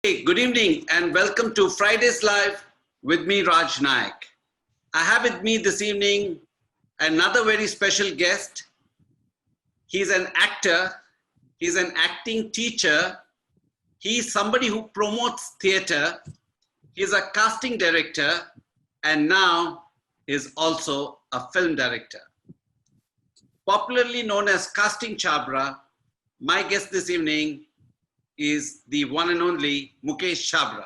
Hey, good evening and welcome to Fridays Live with me, Raj Naik. I have with me this evening another very special guest. He's an actor, he's an acting teacher, he's somebody who promotes theater, he's a casting director, and now is also a film director. Popularly known as Casting Chabra, my guest this evening is the one and only Mukesh Chabra.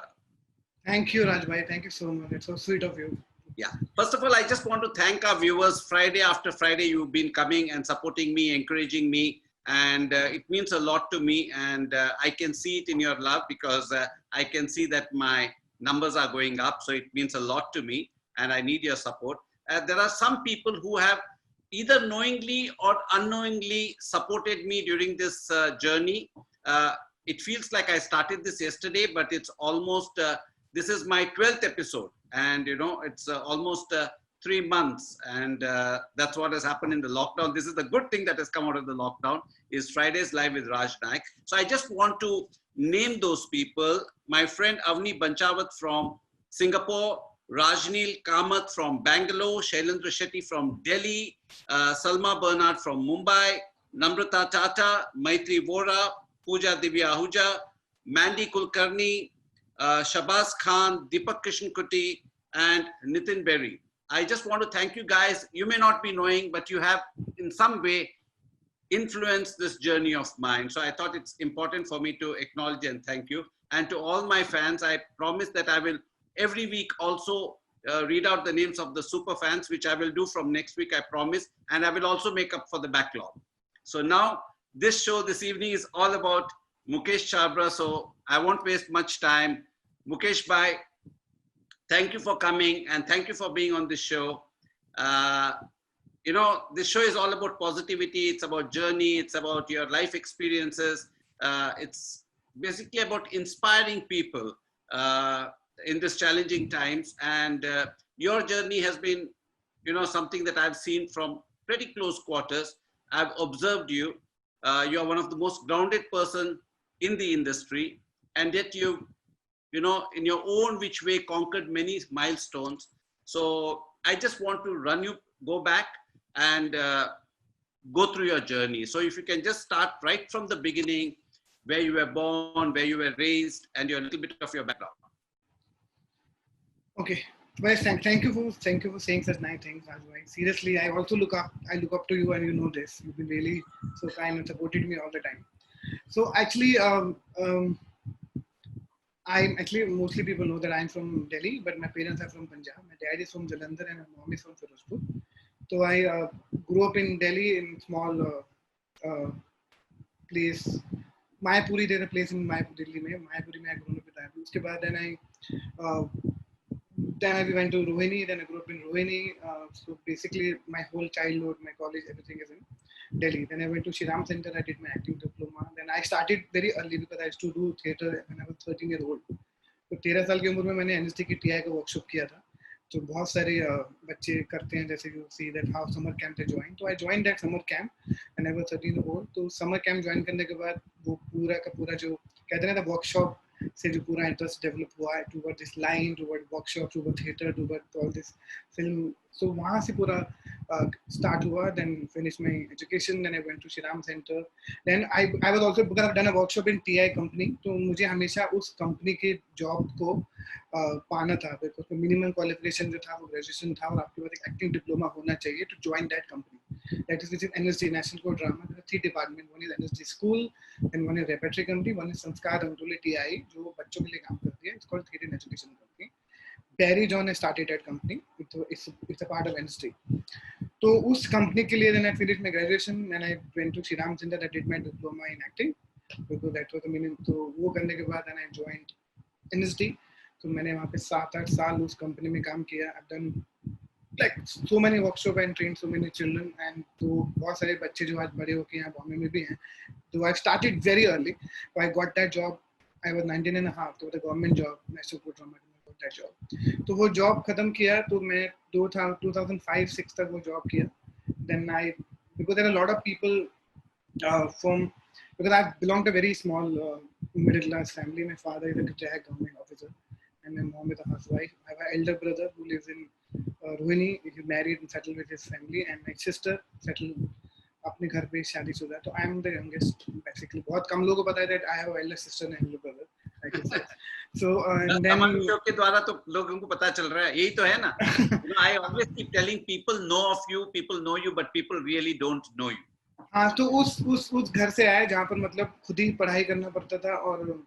Thank you, Rajbhai. Thank you so much. It's so sweet of you. Yeah. First of all, I just want to thank our viewers. Friday after Friday, you've been coming and supporting me, encouraging me, and it means a lot to me. And I can see it in your love because I can see that my numbers are going up. So it means a lot to me, and I need your support. There are some people who have either knowingly or unknowingly supported me during this journey. It feels like I started this yesterday, but it's almost, this is my 12th episode. And, you know, it's almost 3 months. And that's what has happened in the lockdown. This is the good thing that has come out of the lockdown is Fridays Live with Raj Naik. So I just want to name those people. My friend Avni Banchawat from Singapore, Rajneel Kamath from Bangalore, Shailendra Shetty from Delhi, Salma Bernard from Mumbai, Namrata Tata, Maitri Vora, Pooja Divya Ahuja, Mandy Kulkarni, Shabazz Khan, Deepak Krishan Kuti, and Nitin Berry. I just want to thank you guys. You may not be knowing, but you have in some way influenced this journey of mine. So I thought it's important for me to acknowledge and thank you. And to all my fans, I promise that I will every week also read out the names of the super fans, which I will do from next week, I promise. And I will also make up for the backlog. So now, this show this evening is all about Mukesh Chabra, so I won't waste much time. Mukesh bhai, thank you for coming and thank you for being on this show. You know, this show is all about positivity, it's about journey, it's about your life experiences. It's basically about inspiring people in this challenging times. And your journey has been, you know, something that I've seen from pretty close quarters. I've observed you. You are one of the most grounded person in the industry, and yet you know, in your own which way conquered many milestones. So I just want to go back and go through your journey. So if you can just start right from the beginning, where you were born, where you were raised, and your little bit of your background. Okay. Well, thank you for saying such nice things, Rajbhai. Seriously, I also look up to you, and you know this. You've been really so kind and supported me all the time. So actually, mostly people know that I'm from Delhi, but my parents are from Punjab. My dad is from Jalandhar and my mom is from Firozpur. So I grew up in Delhi in small place. Mayapuri, there's a place in Mayapur, Delhi. Mayapuri, I grew up with that. Uske baad then I went to Rohini, then I grew up in Rohini. So basically my whole childhood, my college, everything is in Delhi. Then I went to Shriram Center, I did my acting diploma. Then I started very early because I used to do theatre when I was 13 years old. तो 13 साल की उम्र में मैंने NST की TI का workshop किया था. तो बहुत सारे बच्चे करते हैं जैसे you see that how summer camp they join. तो I joined that summer camp when I was 13 years old. तो summer camp join करने के बाद वो पूरा का पूरा जो कहते हैं ना workshop से जो पूरा इंटरेस्ट डेवलप हुआ है toward this line, toward workshop, toward theatre, toward all this film. So वहाँ से पूरा स्टार्ट हुआ. Then finish my education, then I went to Shriram centre. Then I was also because I done a workshop in TI company. तो मुझे हमेशा उस company के job को पाना था बिकॉज़ मिनिमम क्वालिफिकेशन जो था वो ग्रेजुएशन था और आपके पास एक एक्टिंग डिप्लोमा होना चाहिए to join that company. That is which is NSD, National Core Drama. There are 3 departments. One is NSD School, and one is Repertory Company, one is Sanskar Amroli TI, जो बच्चों के लिए काम करती है. It's called Theatre and Education Company. Barry John has started that company. It's a part of NSD. तो उस company के लिए then I finished my graduation and I went to Shriram Center. I did my diploma in acting because that was the minimum. तो वो करने के बाद then I joined NSD. तो मैंने वहाँ पे 7-8 साल उस company में काम किया. I've done like so many workshop and trained so many children. And तो बहुत सारे बच्चे जो आज बड़े होके यहाँ बॉम्बे में भी हैं. तो I started very early. So I got that job. I was 19 and a half. तो the government job, National Core Drama. I got that job. तो वो job खत्म किया तो मैं 2005-6 तक वो job किया. Then because there are a lot of people from because I belong to a very small middle class family. My father is a retired government officer, and my mom is a housewife. I have an elder brother who lives in Rohini. He married and settled with his family, and my sister settled अपने घर पे शादीशुदा. तो I am the youngest basically. बहुत कम लोगों को पता है that I have an elder sister and elder brother. I can say. So and then हमारे शो के द्वारा तो लोगों को पता चल रहा है, यही तो है ना. I always keep telling people know of you, people know you, but people really don't know you. हाँ, तो उस घर से आया जहाँ पर मतलब खुद ही पढ़ाई करना पड़ता था और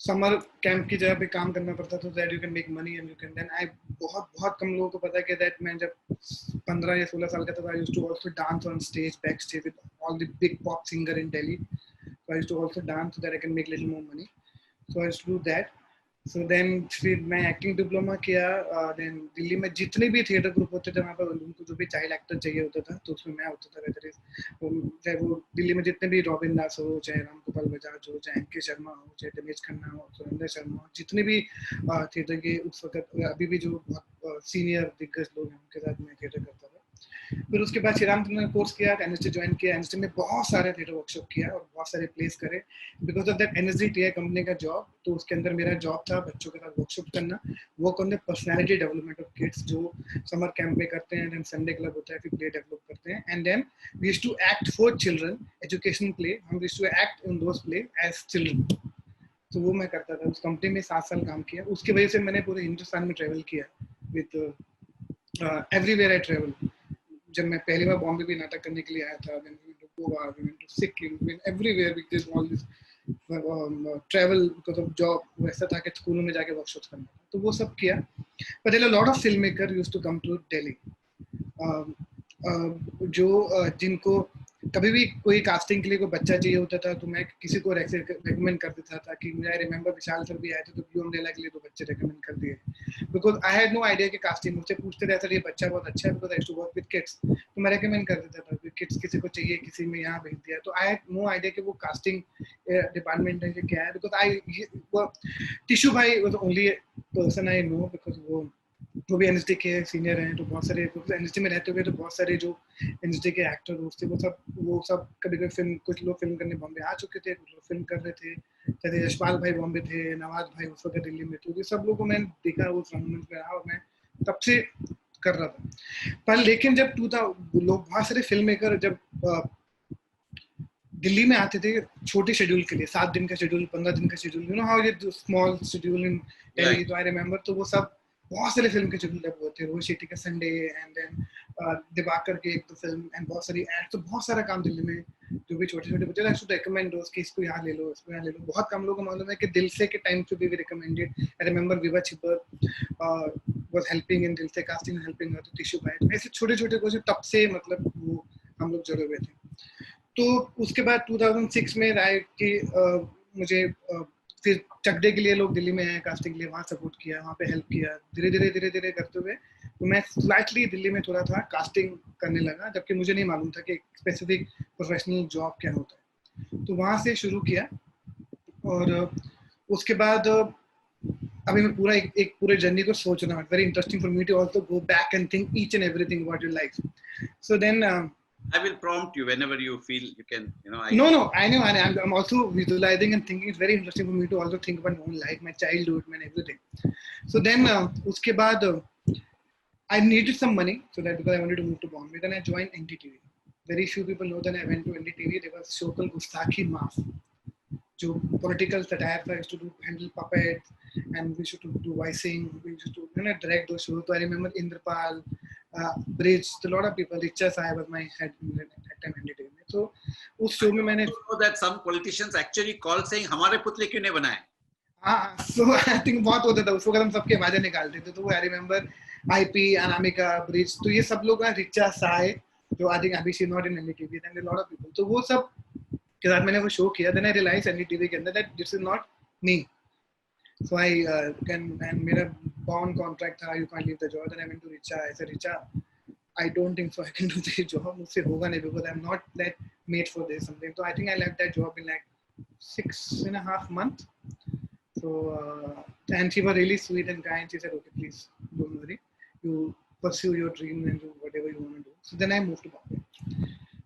समर कैंप की जगह पे काम करना पड़ता था, that you can make money and you can then I बहुत बहुत कम लोगों को पता है कि दैट मैं जब 15 या 16 साल का था, I used to also dance on stage back stage with all the big pop singer in Delhi. So I used to also dance so that I can make little more money. So I used to do that. So then फिर मैं acting diploma किया. Then Delhi में जितने भी theatre group होते थे वहाँ पर उनको जो भी चाइल्ड एक्टर चाहिए होता था तो उसमें मैं होता था. चाहे वो दिल्ली में जितने भी रॉबिन दास हो, चाहे रामगोपाल बजाज हो, चाहे एम.के. शर्मा हो, चाहे दिनेश खन्ना हो, सुरेंद्र शर्मा हो, जितने भी थिएटर के उस वक्त अभी भी जो बहुत सीनियर दिग्गज लोग हैं उनके साथ मैं थिएटर करता था. फिर उसके बाद श्री राम ने कोर्स किया, एनएसडी ज्वाइन किया. एनएसडी में बहुत सारे थिएटर वर्कशॉप किया और बहुत सारे प्लेस करे. Because of that NSD TI company का जॉब, तो उसके अंदर मेरा जॉब था बच्चों के साथ वर्कशॉप करना, work on the personality development of kids जो समर कैंप में करते हैं. देन संडे क्लब होता है, फिर प्ले डेवलप करते हैं. And then we used to act for children, education play. हम used to act in those play as children. तो वो मैं करता था. उस कंपनी में 7 साल काम किया. उसकी वजह से मैंने पूरे हिंदुस्तान में ट्रेवल किया विद एवरीवेयर आई ट्रेवल. जब मैं पहली बार बॉम्बे भी नाटक करने के लिए आया था, then we went to Goa, we went to Sikkim, we went everywhere because all this travel because of job. वैसा था कि स्कूलों में जाके वर्कशॉप्स करना था, तो वो सब किया. But there are a lot of filmmakers used to come to Delhi. जो जिनको कभी भी कोई कास्टिंग के लिए कोई बच्चा चाहिए होता था तो मैं किसी को रेकमेंड कर देता था. कि मुझे रिमेंबर विशाल सर भी आए थे तो ब्लू अम्ब्रेला के लिए 2 बच्चे रेकमेंड कर दिए. Because I had no idea कि कास्टिंग. मुझसे पूछते थे सर ये बच्चा बहुत अच्छा है, because I used to work with kids, तो मैं रेकमेंड कर देता था कि किड्स किसी को चाहिए, किसी में यहाँ भेज दिया. तो आई हैड नो आइडिया कि वो कास्टिंग डिपार्टमेंट है कि क्या है. बिकॉज आई टिशू भाई was the only person I know, because वो भी एनएसडी के सीनियर हैं. तो बहुत सारे एनएसडी में रहते हुए तो बहुत सारे जो एनएसडी के एक्टर दोस्त थे वो सब कभी कभी फिल्म, कुछ लोग फिल्म करने बॉम्बे आ चुके थे, कुछ लोग फिल्म कर रहे थे. जैसे यशपाल भाई बॉम्बे थे, नवाज भाई उस वक्त दिल्ली में थे. तो सब लोगों को मैंने देखा उस रंगमंच में रहा और मैं तब से कर रहा था. पर लेकिन जब लोग बहुत सारे फिल्म मेकर जब दिल्ली में आते थे छोटे शेड्यूल के लिए, 7 दिन का शेड्यूल, 15 दिन का शेड्यूल, यू नो हाउ ये स्मॉल शेड्यूल इन दिल्ली. तो आई रिमेम्बर तो वो सब बहुत सारे फिल्म के शेड्यूल हुए थे. रोहित शेट्टी का संडे एंड देन दिवाकर के 1-2 फिल्म एंड बहुत सारी एड. तो बहुत सारा काम दिल्ली में जो भी छोटे छोटे बच्चे शुड रिकमेंड दोस्त कि इसको यहाँ ले लो, इसको यहाँ ले लो. बहुत कम लोगों को मालूम है कि दिल से के time to be recommended. I remember विवा छिपर वाज हेल्पिंग इन दिल से कास्टिंग, हेल्पिंग तो टिशू भाई. ऐसे छोटे छोटे कुछ तब से मतलब वो हम लोग जुड़े हुए थे. तो उसके बाद 2006 में राय की मुझे फिर चकदे के लिए लोग दिल्ली में आए कास्टिंग के लिए, वहाँ सपोर्ट किया, वहाँ पे हेल्प किया. धीरे धीरे करते हुए तो मैं स्लाइटली दिल्ली में थोड़ा था कास्टिंग करने लगा, जबकि मुझे नहीं मालूम था कि स्पेसिफिक प्रोफेशनल जॉब क्या होता है. तो वहाँ से शुरू किया और उसके बाद अभी मैं पूरा एक पूरे जर्नी को सोच रहा हूँ. Very interesting for me to also go back and think each and everything what you like. So then I will prompt you whenever you feel you can, you know. No, I know. I'm also visualizing and thinking. It's very interesting for me to also think about my own life, my childhood, and everything. So then, uske baad, I needed some money, so that because I wanted to move to Bombay, then I joined NDTV. Very few people know that I went to NDTV. There was a show called Gustaki Maaf, जो political satire था. I used to handle puppets, and we used to do voicing. We used to direct those shows. So I remember Indrapal, Bridge, a lot of people. Richa Sai was my head at time NDTV. So उस show में मैंने know that some politicians actually call saying हमारे पुतले क्यों नहीं बनाए. हाँ, so I think बहुत होता था उस वक्त. हम सबके आवाजें निकालते थे. तो वो I remember IP, Anamika, bridge, तो ये सब लोग हैं. रिचा साय जो I think अभी she not in NDTV, and a lot of people. तो वो सब के साथ मैंने वो शो किया. Then I realized NDTV के अंदर that this is not me. So I and मेरा bond contract था, you can't leave the job. Then I went to Richa. I said, Richa, I don't think so I can do this job. मुझसे होगा नहीं because I'm not that made for this something. So I think I left that job in like 6.5 months. So and she was really sweet and kind. She said, okay, please don't worry. You pursue your dream and do whatever you want to do. So then I moved to Bombay.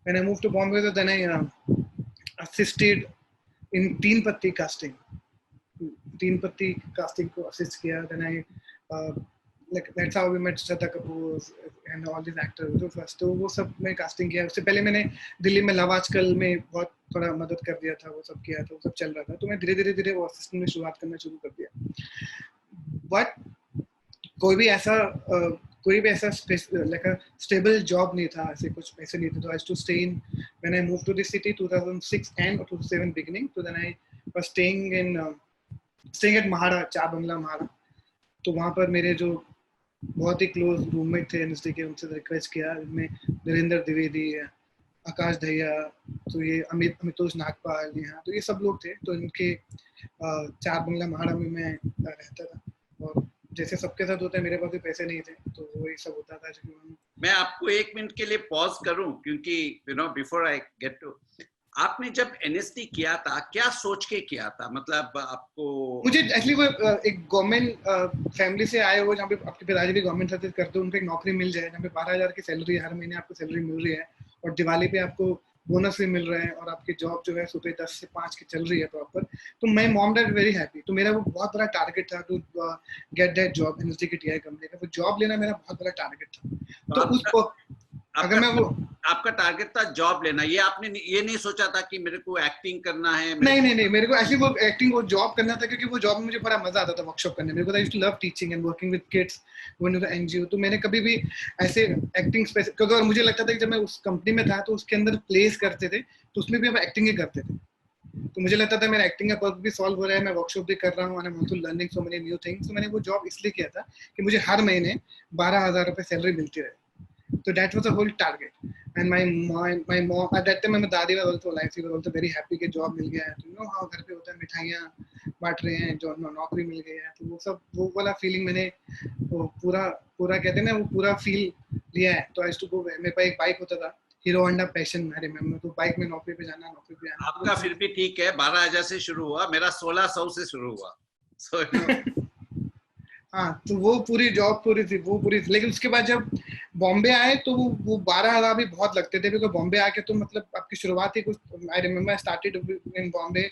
When I moved to Bombay, so then I assisted in तीन पत्ती casting. तीन पत्ती casting को assist किया. Then I like that's how we met Shraddha Kapoor and all these actors. तो first तो वो सब मैं casting किया. उससे पहले मैंने दिल्ली में लव आजकल में बहुत थोड़ा मदद कर दिया था, वो सब किया था, वो सब चल रहा था. तो मैं धीरे-धीरे वो असिस्टेंट में शुरुआत करना शुरू कर दिया. But कोई भी ऐसा like a stable job नहीं था, ऐसे कुछ पैसे नहीं थे. तो I used to stay in when I moved to the city 2006 and 2007 beginning. So then I was staying at Mahara, Cha Bangla Mahara. तो वहाँ पर मेरे जो बहुत ही क्लोज रूममेट थे एनएसडी के, उनसे रिक्वेस्ट किया. इनमें नरेंद्र द्विवेदी, आकाश दहिया, तो ये अमितोष नागपाल, यहाँ तो ये सब लोग थे. तो इनके चार बंगला महाड़ा में मैं रहता था. और जैसे सबके साथ होता है, मेरे पास भी पैसे नहीं थे, तो वही सब होता था. मैं आपको 1 मिनट के लिए पॉज करूं, क्योंकि बिफोर आई गेट टू, आपने जब एनएसडी किया था क्या सोच के किया था? मतलब आपको, मुझे एक्चुअली वो एक गवर्नमेंट फैमिली से आए हो जहाँ पे आपके पिताजी भी गवर्नमेंट सर्विस करते हो, उनको एक नौकरी मिल जाए जहाँ पे 12,000 की सैलरी, हर महीने आपको सैलरी मिल रही है और दिवाली पे आपको बोनस भी मिल रहा है और आपकी जॉब जो है सुबह 10 से 5 की चल रही है प्रॉपर. तो मैं मॉम डैड वेरी हैप्पी. तो मेरा वो बहुत बड़ा टारगेट था to get that job NSD की टीआई कंपनी का. वो जॉब लेना मेरा बहुत बड़ा टारगेट था. तो उसको अगर मैं वो आपका टारगेट था जॉब लेना, ये आपने ये नहीं सोचा था कि मेरे को एक्टिंग करना है? नहीं, मेरे को एक्चुअली वो एक्टिंग, वो जॉब करना था, क्योंकि वो जॉब में मुझे बड़ा मजा आता था वर्कशॉप करने में. I used to love teaching and working with kids going to the NGO. तो मैंने कभी भी ऐसे एक्टिंग क्योंकि और मुझे लगता था कि जब मैं उस कंपनी में था तो उसके अंदर प्लेस करते थे तो उसमें भी हम एक्टिंग ही करते थे. तो मुझे लगता था मेरा एक्टिंग का पर्पस भी सॉल्व हो रहा है, मैं वर्कशॉप भी कर रहा हूँ, I am also learning so many new things. तो मैंने वो जॉब इसलिए किया था कि मुझे हर महीने 12,000 रुपए सैलरी मिलती रहे. So that was the whole target. And my mom at that time, my दादी was also alive. She was also very happy कि जॉब मिल गया है. तो how घर पे होता है, मिठाइयाँ बांट रहे हैं, जो नौकरी मिल गई है. तो वो सब वो वाला फीलिंग मैंने वो पूरा कहते हैं ना, वो पूरा फील लिया है. तो I used to go, मेरे पास एक बाइक होता था, hero Honda passion, I remember. तो बाइक में नौकरी पे जाना, नौकरी पे आना. आपका फिर भी ठीक है, 12,000 से शुरू हुआ, मेरा 1600 से शुरू हुआ. So हाँ, तो वो पूरी जॉब पूरी थी. लेकिन उसके बाद जब बॉम्बे आए तो वो 12,000 भी बहुत लगते थे, क्योंकि बॉम्बे आके तो मतलब आपकी शुरुआत ही कुछ. I remember I started in Bombay.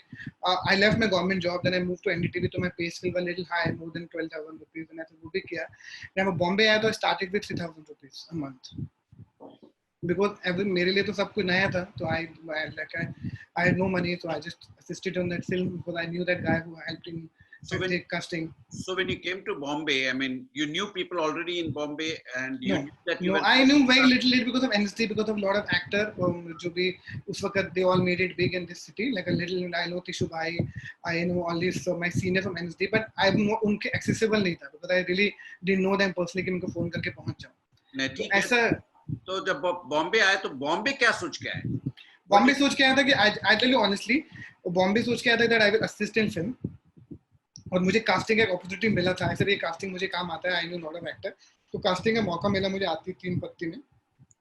I left my government job, then I move to NDTV. तो my pay scale was little high, more than 12,000 rupees. मैंने तो वो भी किया. मैं बॉम्बे आया तो started with 3,000 rupees a month, because मेरे लिए तो सब कुछ नया था. तो I had no money, so I just assisted on that film because I knew that guy who helped in casting. So when you came to Bombay, I mean, you knew people already in Bombay, and you knew that you were... I knew very little because of NSD, because of a lot of actor जो भी उस वक्त they all made it big in this city. Like a little, I know Tishu Bhai, I know all these my seniors from NSD, but I उनके accessible नहीं था, because I really didn't know them personally कि उनको phone करके पहुंच जाऊँ. ऐसा. तो जब बॉम्बे आए तो बॉम्बे क्या सोच के आए? बॉम्बे सोच के आया था कि I tell you honestly, Bombay सोच के आया था that I will assist in film. और मुझे कास्टिंग का एक अपॉर्चुनिटी मिला था. ऐसे भी कास्टिंग मुझे काम आता है, I know lot of actor. तो कास्टिंग का मौका मिला मुझे आती तीन पत्ती में.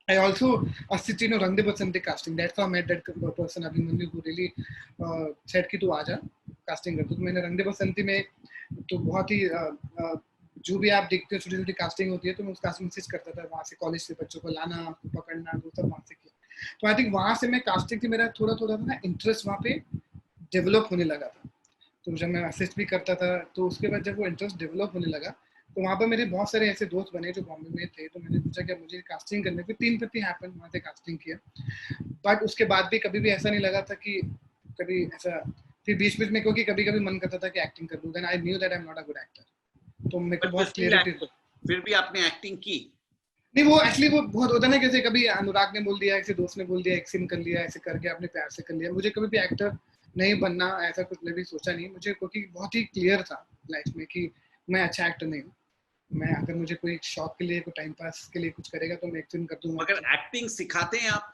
I also assisted in Rang De Basanti casting. That's how I met that person Abhimanyu who really said कि तू आ जा कास्टिंग कर. तो मैंने रंग दे बसंती में तो बहुत ही जो भी आप देखते हो छोटी छोटी कास्टिंग होती है, तो मैं उस कास्टिंग में करता था. वहाँ से कॉलेज से बच्चों को लाना, पकड़ना, वो सब वहाँ से किया. तो आई थिंक वहाँ से मैं कास्टिंग थी, मेरा थोड़ा ना इंटरेस्ट वहाँ पे डेवलप होने लगा था. तो जब मैं असिस्ट भी करता था, तो उसके बाद जब वो इंटरेस्ट डेवलप होने लगा, तो वहाँ पर मेरे बहुत सारे ऐसे दोस्त बने जो बॉम्बे में थे. तो मैंने सोचा कि मुझे कास्टिंग करने की. तीन पत्ती हैपन, वहाँ से कास्टिंग किया. बट उसके बाद भी कभी भी ऐसा नहीं लगा था कि कभी ऐसा. फिर बीच में क्योंकि कभी मन करता था कि एक्टिंग कर लूँ. Then I knew that I am not a good actor. तो मेरे को बहुत क्लियरिटी. फिर भी आपने एक्टिंग की? नहीं, वो एक्चुअली वो बहुत होता ना, कैसे कभी अनुराग ने बोल दिया, किसी दोस्त ने बोल दिया, एक सीन कर लिया, ऐसे करके आपने प्यार से कर लिया. मुझे कभी भी एक्टर नहीं बनना, ऐसा कुछ भी सोचा नहीं मुझे, क्योंकि बहुत ही क्लियर था लाइफ में कि मैं अच्छा एक्टर नहीं हूँ. मैं अगर मुझे कोई शौक के लिए, कोई टाइम पास के लिए कुछ करेगा तो मैं एक्टिंग कर दूंगा. मगर एक्टिंग सिखाते हैं आप?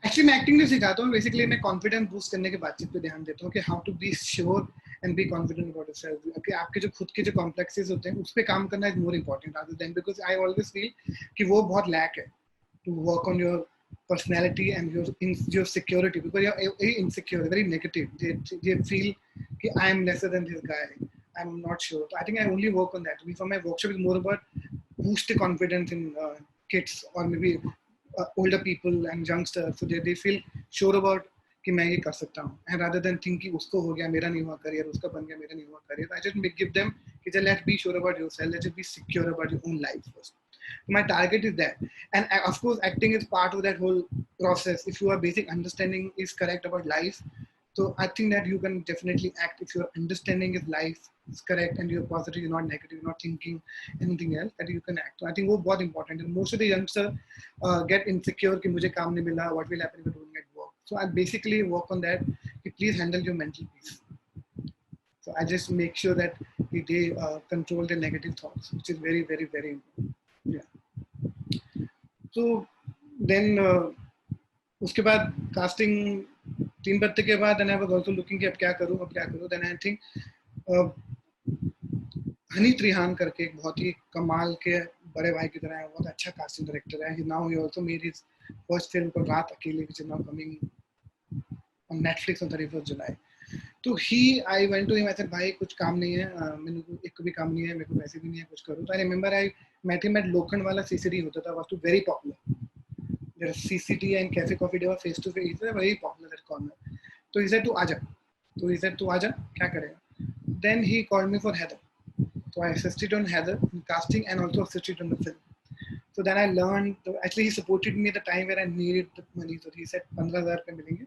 एक्चुअली मैं एक्टिंग नहीं सिखाता हूँ. बेसिकली मैं कॉन्फिडेंस बूस्ट करने के बातचीत पे ध्यान देता हूँ कि how to be sure and be confident about yourself. कि आपके जो खुद के जो कॉम्प्लेक्सेस होते हैं उस पे काम करना is more important rather than, because I always feel कि वो बहुत लैक है to work on your personality and your security, because you're very insecure, very negative. They feel कि I am lesser than this guy. I'm not sure. So I think I only work on that. For my workshop is more about boost the confidence in kids or maybe older people and youngsters, so they feel sure about कि मैं ये कर सकता हूँ, and rather than think कि उसको हो गया मेरा नहीं हुआ करियर, उसका बन गया मेरा नहीं हुआ career, I just give them कि चल let's be sure about yourself, let's be secure about your own life first. My target is that, and of course acting is part of that whole process. If your basic understanding is correct about life, so I think that you can definitely act if your understanding is life is correct and you're positive, you're not negative, you're not thinking anything else, that you can act. So I think वो बहुत important है. Most of the youngsters get insecure कि मुझे काम नहीं मिला, what will happen if I don't get work. So I basically work on that. Please handle your mental peace. So I just make sure that they control their negative thoughts, which is very, very, very important. Yeah. So then उसके बाद casting 3 बत्ते के बाद, and I was also looking कि अब क्या करूँ. Then I think Honey Trehan करके एक बहुत ही कमाल के बड़े भाई की तरह है, बहुत अच्छा कास्टिंग डायरेक्टर है. Now he also made his first film called रात अकेले, which is now coming on Netflix on 31st July. तो I went to him, I said भाई कुछ काम नहीं है, मेरे को एक भी काम नहीं है, मेरे को पैसे भी नहीं है, कुछ करो. तो I remember I met him at लोखंड वाला CCD होता था, was too very popular. There CCD and Cafe Coffee Day were face to face, very popular that corner. So he said तू आजा, क्या करेगा? Then he called me for Heather. So I assisted on Heather in casting and also assisted on the film. So then I learned, actually he supported me at the time where I needed the money. So he said 15,000 रुपए मिलेंगे.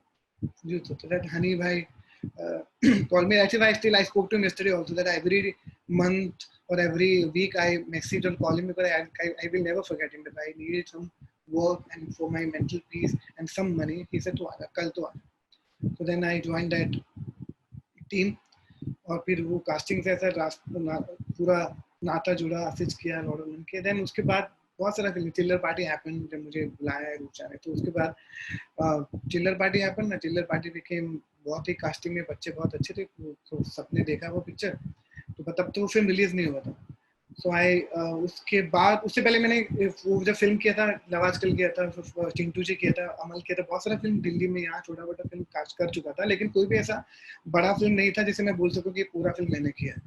So that Hani bhai called me. Actually, I spoke to him yesterday also, that every month or every week I message or call him, because I will never forget him, that I needed some work and for my mental peace and some money. He said, kal to aana. So then I joined that team. और फिर वो casting से ऐसा पूरा नाता जुड़ा, assist किया Lord के. देन उसके बाद बहुत सारा फिल्म, चिल्लर पार्टी हैपन, जब मुझे बुलाया है रूचा ने, तो उसके बाद चिल्लर पार्टी हैपन ना, चिल्लर पार्टी बिकेम, बहुत ही कास्टिंग में बच्चे बहुत अच्छे थे, तो सबने देखा वो पिक्चर. तो तब तो वो फिल्म रिलीज नहीं हुआ था. सो उसके बाद, उससे पहले मैंने वो जब फिल्म किया था, लव आजकल किया था, चिंटू जी किया था, अमल किया था, बहुत सारा फिल्म दिल्ली में यहाँ छोटा मोटा फिल्म कास्ट कर चुका था, लेकिन कोई भी ऐसा बड़ा फिल्म नहीं था जिसे मैं बोल सकूं कि पूरा फिल्म मैंने किया है.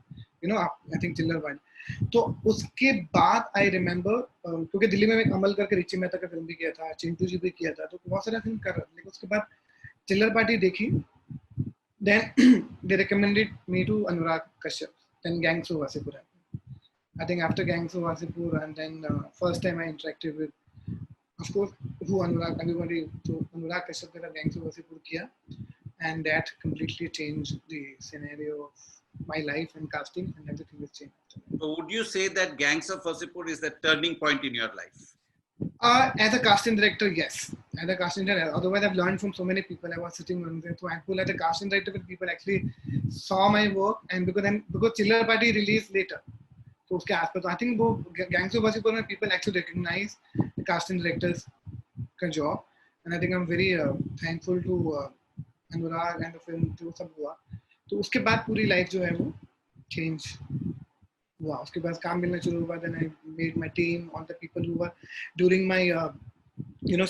आई थिंक चिल्लर पार्टी. तो उसके बाद आई रिमेम्बर, क्योंकि दिल्ली में अमल करके रिची मेहता का फिल्म भी किया था, चिंटू जी भी किया था, तो बहुत सारा फिल्म कर रहा था. लेकिन उसके बाद चिल्लर पार्टी देखी, then they recommended me to Anurag Kashyap, then gangs of Wasseypur. I think after Gangs of Wasseypur, and then first time I interacted with, of course, everybody, so Anurag Kashyap ka Gangs of Wasseypur kiya, and that completely changed the scenario of my life and casting, and everything has changed. So would you say that Gangs of Wasseypur is the turning point in your life? As a casting director, yes. As a casting director, otherwise I've learned from so many people. I was sitting on there, so I feel as a casting director, when people actually saw my work, and because Chiller Party released later. तो उसके आसपास, तो I think वो Gangs of Wasseypur में people actually recognise casting directors का job, and I think I am very thankful to Anurag and the film, जो सब हुआ. तो उसके बाद पूरी लाइफ जो है वो चेंज हुआ. उसके बाद काम मिलना शुरू हुआ, then I made my team, all the people who were during my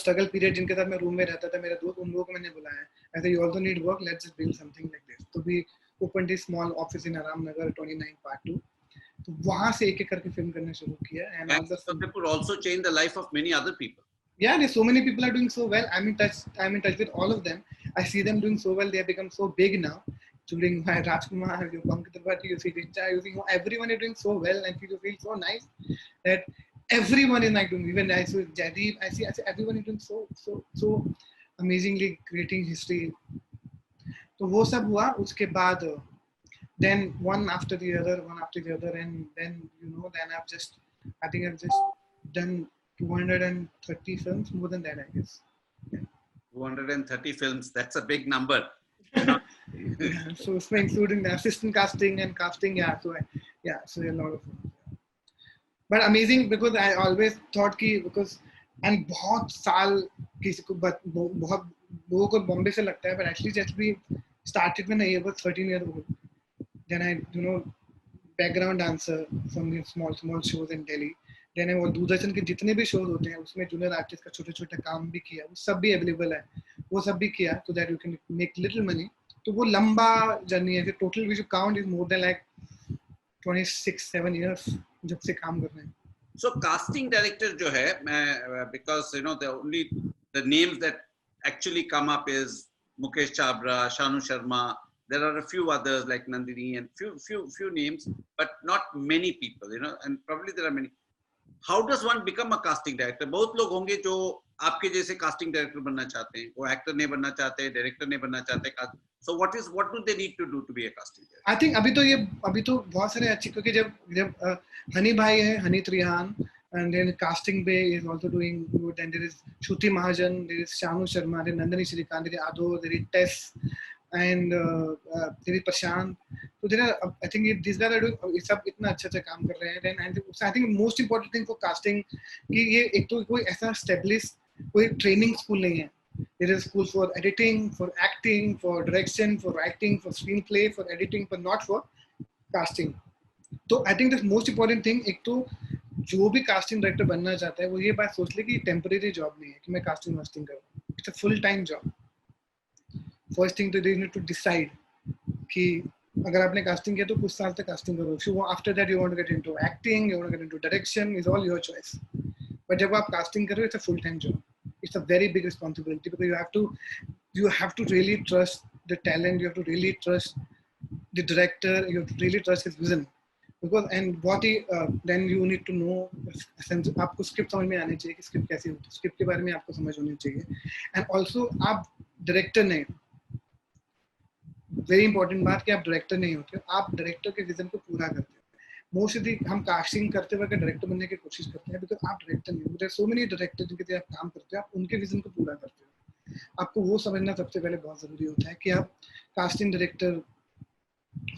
struggle period, जिनके साथ मैं रूम में रहता था, मेरे दोस्त, उन लोगों को मैंने बुलाया. I said you also need work, let's just build something like this. तो we opened a small office in Aram Nagar 29 part 2. तो वहां से एक एक करके फिल्म करना शुरू किया. And Wasseypur also changed the life of many other people. Yeah, there's so many people are doing so well. I'm in touch with all of them. I see them doing so well. They have become so big now. Including my Rajkumar, you Pankaj Tripathi, you see Richa, you see everyone is doing so well, and you feel so nice that everyone is like doing. Even I see Jaideep, I see everyone is doing so amazingly, creating history. तो वो सब हुआ. उसके बाद then one after the other, and then then I think I've just done 230 films, more than that, I guess. Yeah. 230 films, that's a big number. Yeah, so it's including the assistant casting and casting, so a lot of films. But amazing, because I always thought कि because, and बहुत साल किसी को बहुत लोगों को बॉम्बे से लगता है, but actually just we started when I was 13 years old. Then I, background dancer from the small shows in Delhi. Then I वो दूरदर्शन के जितने भी शोज होते हैं उसमें जूनियर आर्टिस्ट का छोटे काम भी किया, वो सब भी अवेलेबल है, वो सब भी किया, so that you can make little money. तो वो लंबा जर्नी है. Total we should count is more than like 26-7 years जब से काम कर रहे हैं. So casting director जो है, because the names that actually come up is Mukesh Chabra, Shanu Sharma. There are a few others like Nandini and few names, but not many people, you know. And probably there are many. How does one become a casting director? बहुत लोग होंगे जो आपके जैसे casting director बनना चाहते हैं, वो actor नहीं बनना चाहते, director नहीं बनना चाहते. So what do they need to do to be a casting director? I think अभी तो बहुत सारे अच्छे, क्योंकि जब हनी भाई है, Honey Trehan, and then casting bay is also doing good, and there is Shruti Mahajan, there is Shanu Sharma, there is Nandini Shrikant, there is Ado, there is Tess, and there is Prashant. So there are, I think these guys are doing, सब इतना अच्छा काम कर रहे हैं. And I think most important thing for casting कि ये एक तो कोई ऐसा established कोई training school नहीं है. There is school for editing, for acting, for direction, for writing, for screenplay, for editing, but not for casting. तो I think the most important thing, एक तो जो भी casting director बनना चाहता है वो ये बात सोच ले कि temporary job नहीं है कि मैं casting वास्टिंग कर रहा हूँ. It's a full time job. First thing to do, you need to decide कि अगर आपने casting किया तो कुछ साल तक casting करो. If you after that you want to get into acting, you want to get into direction, is all your choice. But जब आप casting कर रहे हो, it's a full time job. It's a very big responsibility because you have to really trust the talent, you have to really trust the director, you have to really trust his vision. Because and what he then you need to know, आपको script समझ में आनी चाहिए कि script कैसी होती है, script के बारे में आपको समझ होनी चाहिए. And also आप director नहीं, very important बात कि आप director नहीं होते, आप director के vision को पूरा करते हो. मोस्टली हम कास्टिंग करते वक्त डायरेक्टर बनने की कोशिश करते हैं, बिकॉज आप डायरेक्टर नहीं हो. सो मेनी डायरेक्टर जिनके साथ आप काम करते हो, आप उनके विजन को पूरा करते हो. आपको वो समझना सबसे पहले बहुत जरूरी होता है कि आप कास्टिंग डायरेक्टर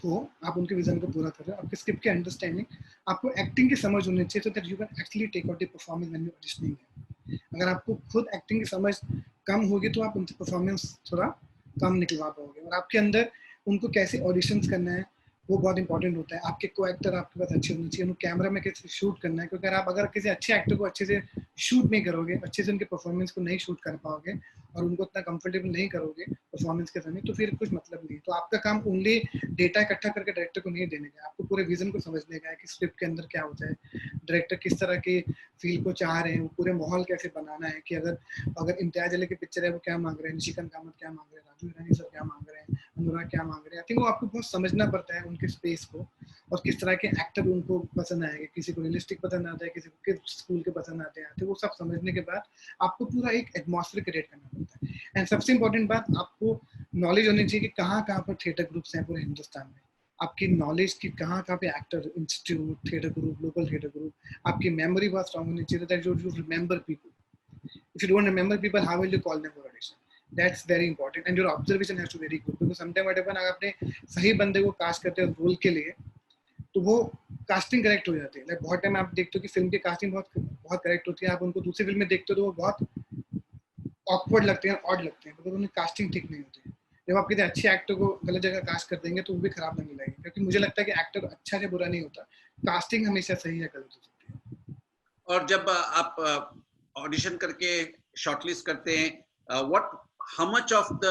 हो, आप उनके विजन को पूरा कर रहे हो. आपके स्क्रिप्ट की अंडरस्टैंडिंग, आपको एक्टिंग की समझ होनी चाहिए so that you can actually take out the performance when you auditioning. अगर आपको खुद एक्टिंग की समझ कम होगी तो आप उनसे परफॉर्मेंस थोड़ा कम निकलवा पाओगे. और आपके अंदर उनको कैसे ऑडिशंस करना है वो बहुत इंपॉर्टेंट होता है. आपके को एक्टर आपके पास अच्छे होने चाहिए, उनको कैमरा में कैसे शूट करना है, क्योंकि अगर किसी अच्छे एक्टर को अच्छे से शूट नहीं करोगे, अच्छे से उनके परफॉर्मेंस को नहीं शूट कर पाओगे और उनको इतना कंफर्टेबल नहीं करोगे परफॉर्मेंस के समय, तो फिर कुछ मतलब नहीं. तो आपका काम ओनली डेटा इकट्ठा करके डायरेक्टर को नहीं देने का, आपको पूरे विजन को समझने का है कि स्क्रिप्ट के अंदर क्या होता है, डायरेक्टर किस तरह के फील को चाह रहे हैं, वो पूरे माहौल कैसे बनाना है. कि अगर इम्तियाज अली की पिक्चर है वो क्या मांग रहे हैं, निशिकांत कामत क्या मांग रहे हैं, राजू ईरानी सर क्या मांग रहे हैं, अनुराग क्या मांग रहे हैं. आई थिंक वो आपको बहुत समझना पड़ता है उनके स्पेस को और किस तरह के एक्टर उनको पसंद आएंगे. किसी को रियलिस्टिक पसंद आता है, किसी को किस स्कूल के पसंद आते हैं. तो वो सब समझने के बाद आपको पूरा एक एटमॉस्फेयर क्रिएट करना पड़ता है. एंड सबसे इंपॉर्टेंट बात, आपको नॉलेज होनी चाहिए कि कहाँ पर थिएटर ग्रुप्स हैं पूरे हिंदुस्तान में. आपकी नॉलेज की कहाँ पे actor institute, theatre group, local theatre group. आपकी मेमोरी बहुत स्ट्रांग होनी चाहिए that you remember people. If you don't remember people, how will you call them for audition? That's very important, and your observation has to be very good, because sometimes what happen, अगर आपने सही बंदे को cast करते हो role के लिए तो वो कास्टिंग करेक्ट हो जाती है. लाइक बहुत टाइम आप देखते हो कि फिल्म की कास्टिंग बहुत करेक्ट होती है, आप उनको दूसरी फिल्म में देखते हो तो वो बहुत ऑकवर्ड लगते हैं, ऑड लगते हैं, बिकॉज उनकी कास्टिंग ठीक नहीं होती है. जब आप किसी अच्छे एक्टर को गलत जगह कास्ट कर देंगे तो वो भी खराब लगने लगेगा, क्योंकि मुझे लगता है कि एक्टर अच्छा या बुरा नहीं होता, कास्टिंग हमेशा सही या गलत हो सकती है. और जब आप ऑडिशन करके शॉर्टलिस्ट करते हैं, how much of the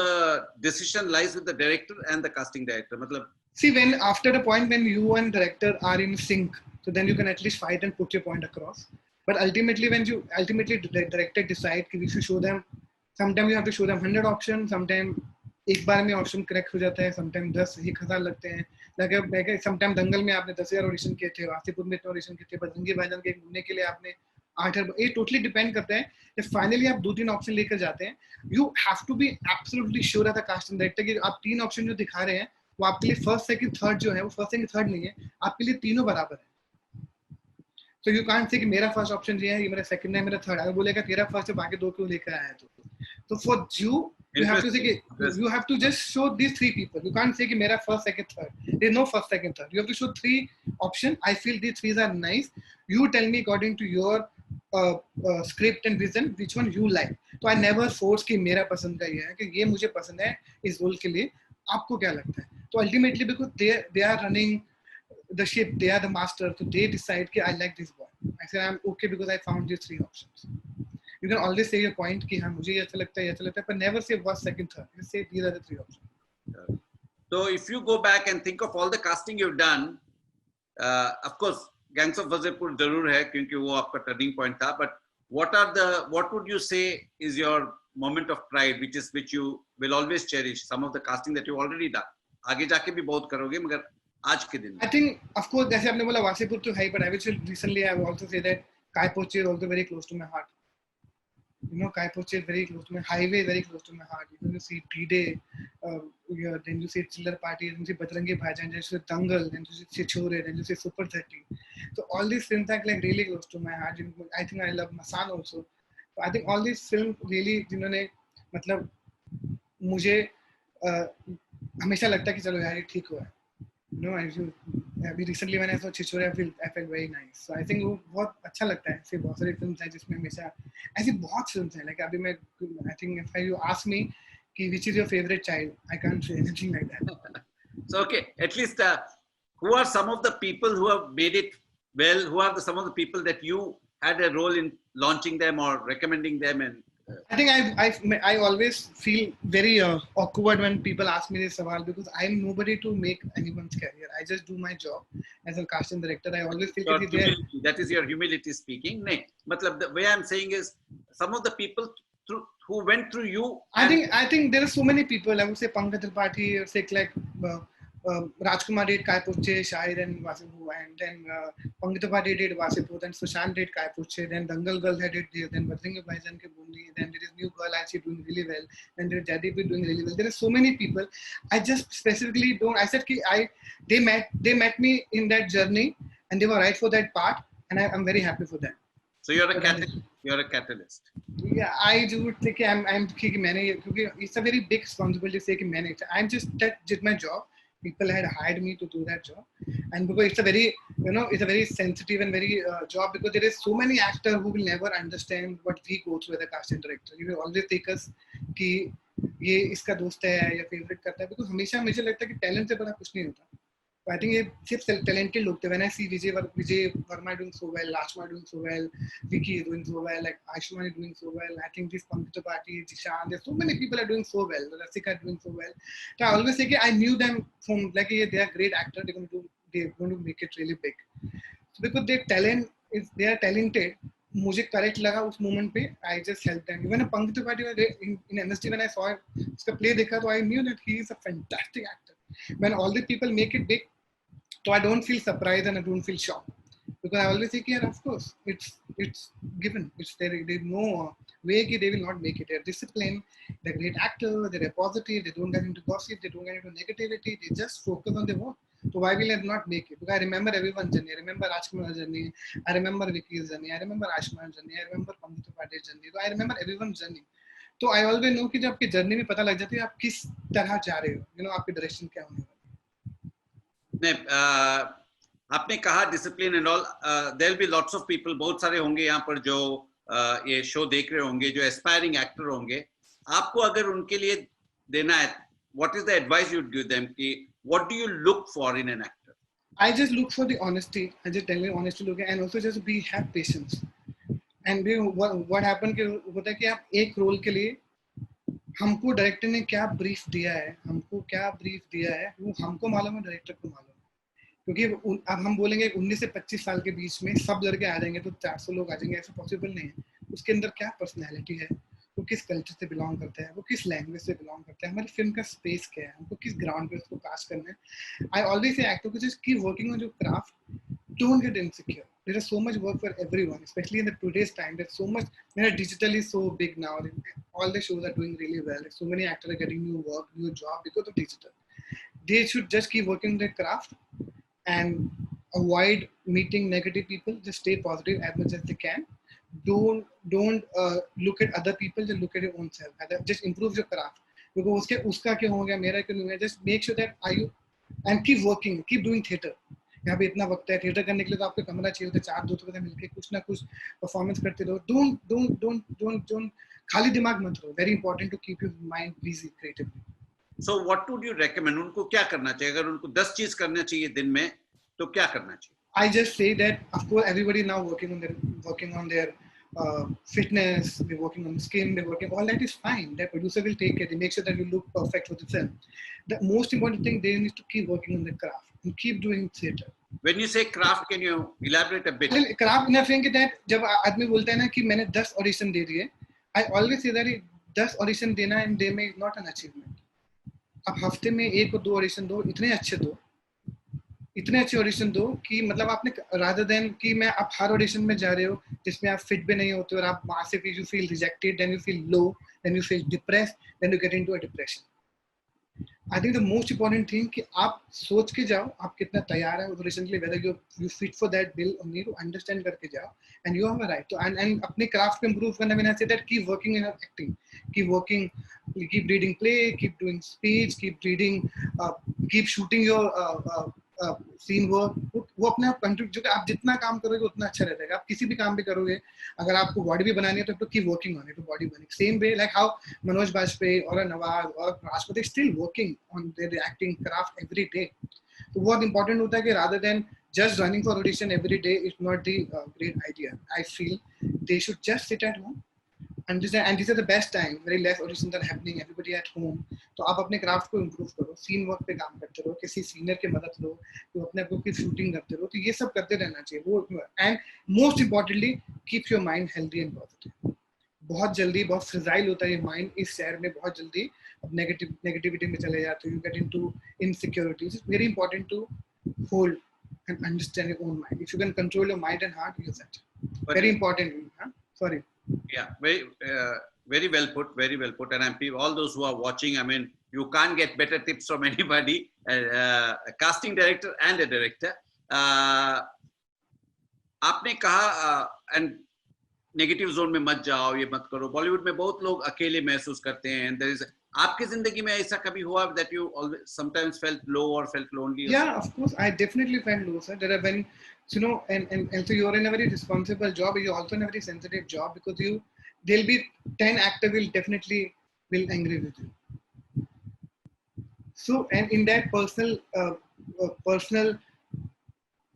decision lies with the director and the casting director? Matlab, see, when after the point when you and director are in sync, so then you can at least fight and put your point across. But ultimately the director decide कि we should show them, sometimes you have to show them 100 options, sometimes एक बार में option correct हो जाता है, sometime 10,000 लगते हैं. लगे sometime दंगल में आपने 10,000 ऑडिशन किए थे, वासीपुर में इतने ऑडिशन किए थे, बजरंगी भाईजान के घूमने के लिए आपने 8,000. ये टोटली डिपेंड करता है. जब फाइनली आप 2-3 ऑप्शन लेकर जाते हैं, you have to be absolutely sure as a casting director कि आप 3 ऑप्शन जो दिखा रहे हैं वो आपके लिए फर्स्ट सेकंड थर्ड जो है वो फर्स्ट सेकंड थर्ड नहीं है, आपके लिए तीनों बराबर है. सो यू कांट से कि मेरा फर्स्ट ऑप्शन ये है, ये मेरा सेकंड है, मेरा थर्ड है. अगर बोलेगा तेरा फर्स्ट है बाकी दो क्यों लेकर आया है, तो for you have to say you have to just show these 3 people. You can't say कि मेरा first second third. There is no first second third. You have to show 3 options. I feel these 3 are nice. You tell me according to your script and vision which one you like. So I never force कि मेरा पसंद का ये है कि ये मुझे पसंद है इस रोल के लिए, आपको क्या लगता है. तो ultimately because they are running the ship, they are the master, so they decide कि I like this boy. I say I'm okay because I found these 3 options. You can always say your point कि हाँ मुझे ये अच्छा लगता है, but never say first, second, third. You say these are the 3 options. So if you go back and think of all the casting you've done, of course Gangs of Wasseypur जरूर है क्योंकि वो आपका turning point था. But what would you say is your moment of pride, which you will always cherish? Some of the casting that you already done. आगे जाके भी बहुत करोगे, मगर आज के दिन. I think, of course, जैसे आपने बोला वासेपुर तो है, but I will say recently I will also say that Kai Poche is also very close to my heart. You know, Kai Poche is very close to my highway, very close to my heart. When you see D-Day, then you see Chiller Party, then you see Bajrangi Bhaijaan, then you see Dangal, then you see Chhore, then you see Super 30. So all these films are like really close to my heart. I think I love Masan also. So I think all these films really, जिन्होंने मतलब मुझे हमेशा लगता है कि चलो यार ये ठीक हुआ है. No, अभी recently मैंने ऐसा छिछोरे I felt very nice. So I think वो बहुत अच्छा लगता है. ऐसे बहुत सारी films हैं जिसमें हमेशा ऐसी बहुत films हैं. Like अभी मैं I think if you ask me कि which is your favorite child, I can't say anything like that. So okay, at least who are some of the people who have made it well? Who are some of the people that you had a role in launching them or recommending them? And I think I always feel very awkward when people ask me this sawal because I'm nobody to make anyone's career. I just do my job as a casting director. I always feel that is your humility speaking. No, matlab the way I'm saying is some of the people who went through you. I think there are so many people. I would say Pankaj Tripathi, or say like Rajkumar did Kai Poche, Shahid and Wasepu, and then Pankaj Tripathi did Wasepu, then Sushant did Kai Poche, then Dangal Girl had it there, then Bajrangi Bhaijaan ke Bundi, then there is new girl actually doing really well, then there is Jaideep doing really well. There are so many people. I just specifically don't. I said they met me in that journey, and they were right for that part, and I'm very happy for that. So you're a catalyst. You're a catalyst. Yeah, I do think it's a very big responsibility to say that I'm just did my job. People had hired me to do that job, and because it's a very sensitive and very job, because there is so many actors who will never understand what we go through as a casting director. You will always take us कि ये इसका दोस्त है या favourite करता है, because हमेशा मुझे लगता है कि टैलेंट से बड़ा कुछ नहीं होता. So I think ये सिर्फ talented लोग थे. When I see Vijay Verma doing so well, Rajkumar doing so well, Vicky is doing so well, like Ayushmann is doing so well. I think this Pankaj Tripathi, Jishan, there's so many people are doing so well. Rasika is doing so well. So I always say I knew them from like they are great actors. They're going to make it really big. So because they are talented. मुझे correct लगा उस moment पे. I just helped them. Even Pankaj Tripathi in MST, when I saw उसका play देखा तो I knew that he is a fantastic actor. When all the people make it big, so I don't feel surprised and I don't feel shocked, because I always say, yeah, of course, it's given. It's there's no way that they will not make it. They're disciplined, they're great actors, they're positive, they don't get into gossip, they don't get into negativity, they just focus on their work. So why will I not make it? Because I remember everyone's journey. I remember Rajkumar's journey, I remember Vicky's journey, I remember Ayushman's journey, I remember Pankaj Tripathi's journey. So I remember everyone's journey. तो I always know कि जब आपकी journey में पता लग जाती है आप किस तरह जा रहे हो, आपकी डायरेक्शन क्या होने वाली है. आपने कहा discipline and all. There will be lots of people, बहुत सारे होंगे यहाँ पर जो ये शो देख रहे होंगे, जो एस्पायरिंग एक्टर होंगे. आपको अगर उनके लिए देना है, what is the advice you would give them कि what do you look for in an actor? I just look for the honesty. I just tell you honestly look, and also just have patience. And what happened कि होता है कि आप एक role के लिए हमको डायरेक्टर ने क्या ब्रीफ दिया है, वो हमको मालूम है, डायरेक्टर को मालूम है. क्योंकि अब हम बोलेंगे 19 से 25 साल के बीच में सब लड़के आ जाएंगे तो 400 लोग आ जाएंगे, ऐसा पॉसिबल नहीं है. उसके अंदर क्या पर्सनैलिटी है, वो किस कल्चर से बिलोंग करता है, वो किस लैंग्वेज से बिलोंग करता है, हमारी फिल्म का स्पेस क्या है, हमको किस ग्राउंड पे उसको कास्ट करना है. आई ऑलवेज से एक्टर को just keep working on your craft. Don't get insecure. There is so much work for everyone, especially in the today's time. There's so much. Digital is so big now. All the shows are doing really well. So many actors are getting new work, new job because of digital. They should just keep working their craft and avoid meeting negative people. Just stay positive as much as they can. Don't look at other people. Just look at your own self. Just improve your craft. Because उसका क्या हो गया, मेरा क्यों नहीं हुआ. Just make sure that and keep working, keep doing theater. यहाँ पे इतना वक्त है थिएटर करने के लिए, तो आपको कमरा चाहिए होता है, 4 दोस्तों के साथ मिलके कुछ ना कुछ परफॉर्मेंस करते रहो. डोंट खाली दिमाग मत रहो. Very important to keep your mind busy creatively. So what would you recommend? उनको क्या करना चाहिए? अगर उनको 10 चीज करना चाहिए दिन में तो क्या करना चाहिए? I just say that of course everybody now working on their fitness, they're working on skin, they're working, all that is fine. The producer will take it, they make sure that you look perfect for the film. The most important thing, they need to keep working on the craft and keep doing theater. When you say craft, can you elaborate a bit? Craft in the sense that जब आदमी बोलता है ना कि मैंने 10 audition दे दिए, I always say that 10 audition देना in day में इज नॉट एन अचीवमेंट. आप हफ्ते में 1 और 2 ऑडिशन दो, इतने अच्छे ऑडिशन दो कि मतलब आपने रादर देन कि मैं आप हर ऑडिशन में जा रहे हो जिसमें आप फिट भी नहीं होते और आप वहां से you feel rejected, then you feel low, then you feel depressed, then you get into a depression. I think the most important thing कि आप सोच के जाओ आप कितना तैयार है ऑडिशन के लिए, whether you fit for that bill और नीड टू अंडरस्टैंड करके जाओ and you have a right to and अपने क्राफ्ट को इंप्रूव करना. मैंने say that keep working in acting, keep working, keep reading play, keep doing speech, keep reading, keep shooting your scene work. वो अपने आप contribute, जो कि आप जितना काम करोगे उतना अच्छा रहता है. आप किसी भी काम भी करोगे, अगर आपको बॉडी भी बनानी है तो keep working on it, body बनेगी. Same way like how Manoj Bajpayee or Nawaz or Rashtrapati still working on their acting craft every day. So बहुत important होता है कि rather than just running for audition every day is not the great idea. I feel they should just sit at home and these are the best time. Very less auditions are happening, everybody at home. तो आप अपने craft को improve करो, scene work पे काम करते रहो, किसी सीनियर की मदद लो, तो अपने आप की शूटिंग करते रहो. तो ये सब करते रहना चाहिए वो. And most importantly keep your mind healthy and positive. बहुत जल्दी बहुत फ्रिजाइल होता है ये माइंड इस शहर में, बहुत जल्दी अब नेगेटिविटी में चले जाते हो. You get into insecurities. It's very important to hold and understand your own mind. If you can control your mind and heart, use it. Very important. Sorry. Yeah, very well put, very well put. And all those who are watching, I mean, you can't get better tips from anybody, a casting director and a director. आपने कहा and negative zone में मत जाओ, ये मत करो. बॉलीवुड में बहुत लोग अकेले महसूस करते हैं. There is, आपकी जिंदगी में ऐसा कभी हुआ that you always sometimes felt low or felt lonely? Yeah, of course, I definitely felt low, sir. There are when, you know, and so you're in a very responsible job. You're also in a very sensitive job because there'll be 10 actors will definitely will angry with you. So, and in that personal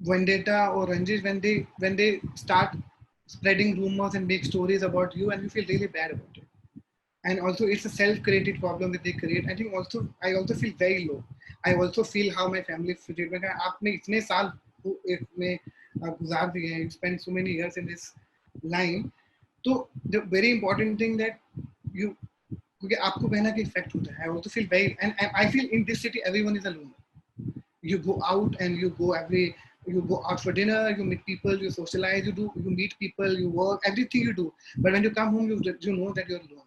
vendetta or ranges, when they start spreading rumors and make stories about you, and you feel really bad about it. And also it's a self-created problem that they create. I think also I also feel very low. I also feel how my family treatment. आपने इतने साल में गुजार दिए हैं, you spent so many years in this line. तो the very important thing that you, क्योंकि आपको बहना के इफेक्ट होता है. I also feel very, and I feel in this city everyone is a loner. You go out and you go out for dinner, you meet people, you socialize, you meet people, you work, everything you do. But when you come home, you know that you're alone.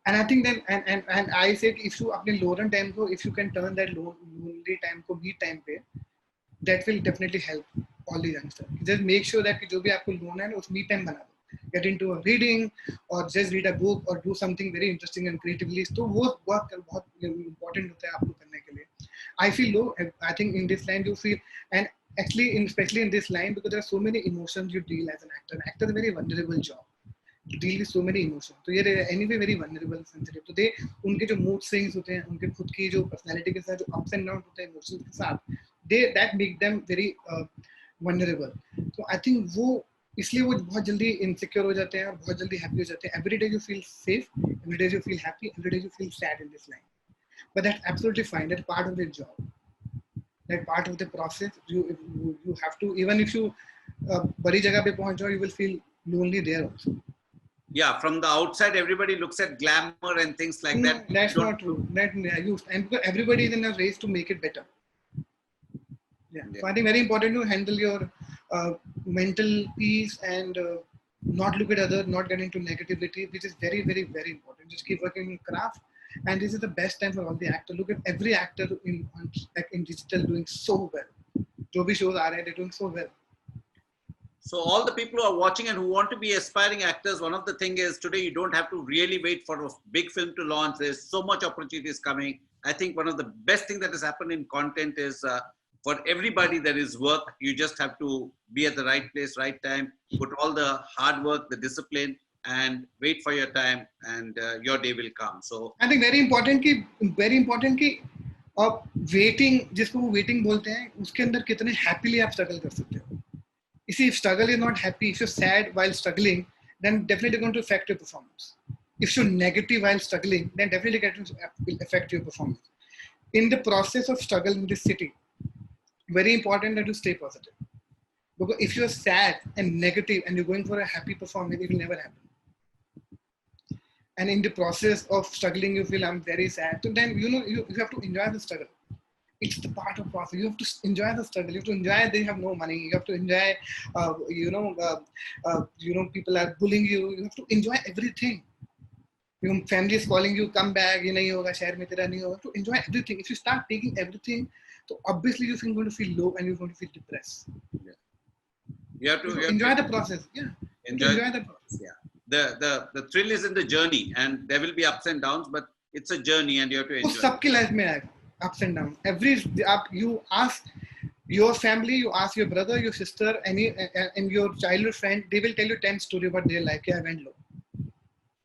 And I think that, and I say, if you अपने loner time को, if you can turn that lonely time को meet time पे, that will definitely help all the youngsters. Just make sure that जो भी आपको loner है, उस meet time बना दो. Get into a reading or just read a book or do something very interesting and creatively. तो वो बहुत important होता है आपको करने के लिए. I feel low. I think in this line you feel, and actually, especially in this line, because there are so many emotions you deal as an actor. An actor is a very vulnerable job. You deal with so many emotions. So you're anyway very vulnerable, sensitive. So they, उनके जो mood swings होते हैं, उनके खुद की जो personality के साथ जो ups and downs होते हैं emotions के साथ, that make them very vulnerable. So I think वो इसलिए वो बहुत जल्दी insecure हो जाते हैं और बहुत जल्दी happy हो जाते हैं. Every day you feel safe, every day you feel happy, every day you feel sad in this line. But that's absolutely fine. That's part of the job. That's part of the process. You have to, even if you बड़ी जगह पे पहुंच जाओ, you will feel lonely there also. Yeah, from the outside, everybody looks at glamour and things like that. That's not true. And because everybody is in a race to make it better. Yeah. So I think very important to handle your mental peace and not look at others, not get into negativity, which is very, very, very important. Just keep working in craft. And this is the best time for all the actors. Look at every actor in digital doing so well. जो भी shows आ रहे हैं, they're doing so well. So all the people who are watching and who want to be aspiring actors, one of the things is today you don't have to really wait for a big film to launch. There's so much opportunities coming. I think one of the best things that has happened in content is for everybody there is work. You just have to be at the right place, right time, put all the hard work, the discipline, and wait for your time, and your day will come. So I think very important कि आप waiting, जिसको वो waiting बोलते हैं, उसके अंदर कितने happily आप struggle कर सकते हो. You see, if struggle is not happy, if you're sad while struggling, then definitely going to affect your performance. If you're negative while struggling, then definitely will affect your performance. In the process of struggle in this city, very important that you stay positive. Because if you're sad and negative and you're going for a happy performance, it will never happen. and in the process of struggling you feel I'm very sad, so then you have to enjoy the struggle. It's the part of process. You have to enjoy the struggle. You have to enjoy they have no money. You have to enjoy people are bullying you. You have to enjoy everything. Your family is calling you, come back, ये नहीं होगा शहर में तेरा नहीं होगा. To enjoy everything. If you start taking everything, so obviously you're going to feel low and you're going to feel depressed. Yeah. You have to enjoy the process. Yeah. Enjoy the process. Yeah. The thrill is in the journey, and there will be ups and downs, but it's a journey, and you have to enjoy. सबकी life में आएगा ups and downs. You ask your family, you ask your brother, your sister, and your childhood friend, they will tell you 10 stories about their life. Yeah, I went low.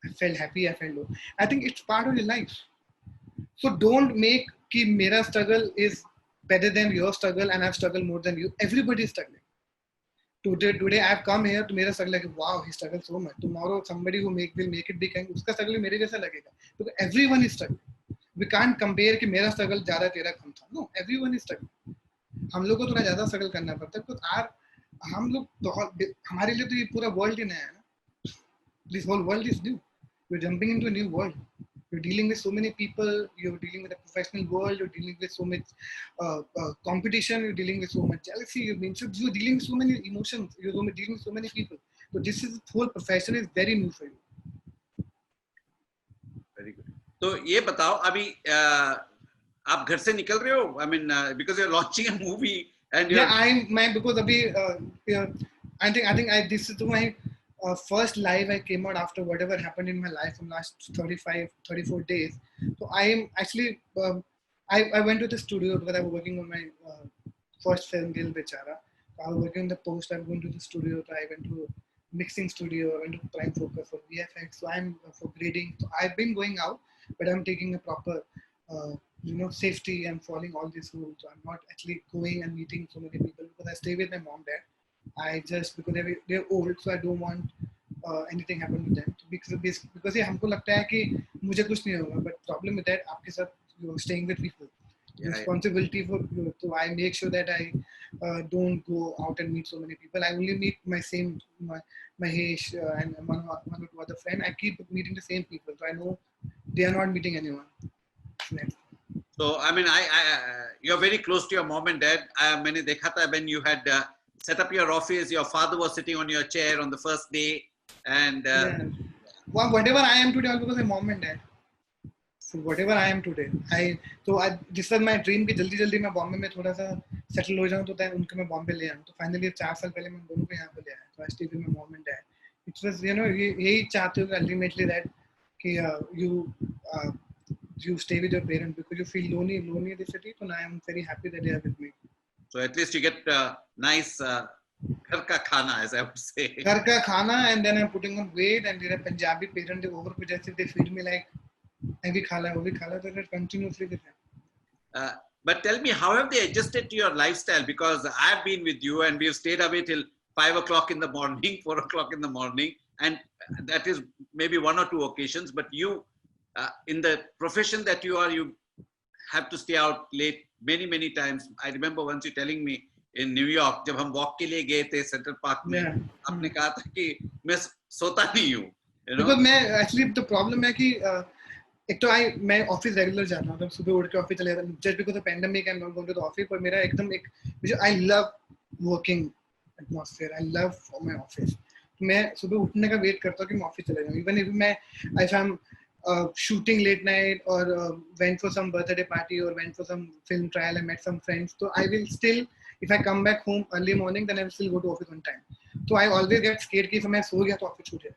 I felt happy, I felt low. I think it's part of your life. So don't make कि मेरा struggle is better than your struggle and I've struggled more than you. Everybody is struggling. Today I've come here to मेरा struggle like wow, he struggled so much. Tomorrow somebody who will make it big and उसका struggle मेरे जैसा लगेगा. Because everyone is struggling. We can't compare कि मेरा struggle ज़्यादा तेरा कम था. No, everyone is struggling. हम लोग को थोड़ा ज़्यादा struggle करना पड़ता है. because हम लोग तो हमारे लिए तो ये पूरा world ही नया है ना. This whole world is new. You're jumping into a new world. You're dealing with so many people. You're dealing with a professional world. You're dealing with so much competition. You're dealing with so much jealousy. You're dealing with so many emotions. You're dealing with so many people. So this whole profession is very new for you. Very good. तो ये बताओ अभी आप घर से निकल रहे हो? I mean, because you're launching a movie and because अभी I think this is my first live I came out after whatever happened in my life in last 34 days. So I am actually I went to the studio because I was working on my first film Dil Bechara. I was working on the post. I'm going to the studio. So I went to mixing studio. I went to Prime Focus for VFX. So I'm for grading. So I've been going out, but I'm taking a proper safety and following all these rules. So I'm not actually going and meeting so many people because I stay with my mom, dad. Because they're old, so I don't want anything happen to them. Because ये हमको लगता है कि मुझे कुछ नहीं होगा, but problem with that आपके साथ you're staying with people. Responsibility for you. So I make sure that I don't go out and meet so many people. I only meet my Mahesh and one or two other friends. I keep meeting the same people, so I know they are not meeting anyone. So I mean, you're very close to your mom and dad. मैंने देखा था when you had set up your office, your father was sitting on your chair on the first day, and well, whatever I am today, all because of my mom and dad. So whatever I am today, this was my dream कि जल्दी मैं बॉम्बे में थोड़ा सा settle हो जाऊँ तो then उनको मैं बॉम्बे ले आऊँ. तो finally 4 साल पहले मैं दोनों को यहाँ पे ले आया. So I stayed with my mom and dad. It was यही चाहते हो ultimately that कि you stay with your parents because you feel lonely in the city. So now I am very happy that they are with me. So at least you get nice घर का खाना, as I would say. घर का खाना, and then I'm putting on weight, and there are Punjabi parents over कुछ they feed me like I भी खा ला, वो भी खा ला, so that continuously they have. But tell me, how have they adjusted to your lifestyle? Because I've been with you, and we've stayed away till 5 o'clock in the morning, 4 o'clock in the morning, and that is maybe 1 or 2 occasions. But you, in the profession that you are, you have to stay out late many times. I remember once you telling me in New York, जब हम walk के लिए गए थे Central Park में, आपने कहा था कि मैं सोता नहीं हूँ. Because मैं actually the problem है कि एक तो मैं ऑफिस रेगुलर जाता हूँ, सुबह उठ के ऑफिस चले जाता हूँ. Just because of pandemic I'm not going to the office, पर मेरा एकदम I love working atmosphere. I love my office. मैं सुबह उठने का वेट करता हूँ कि मैं ऑफिस चले जाऊँ. Even if I'm shooting late night or went for some birthday party or went for some film trial and met some friends, so I will still, if I come back home early morning, then I will still go to office on time. So I always get scared कि मैं सो गया तो office छूट जाएगा.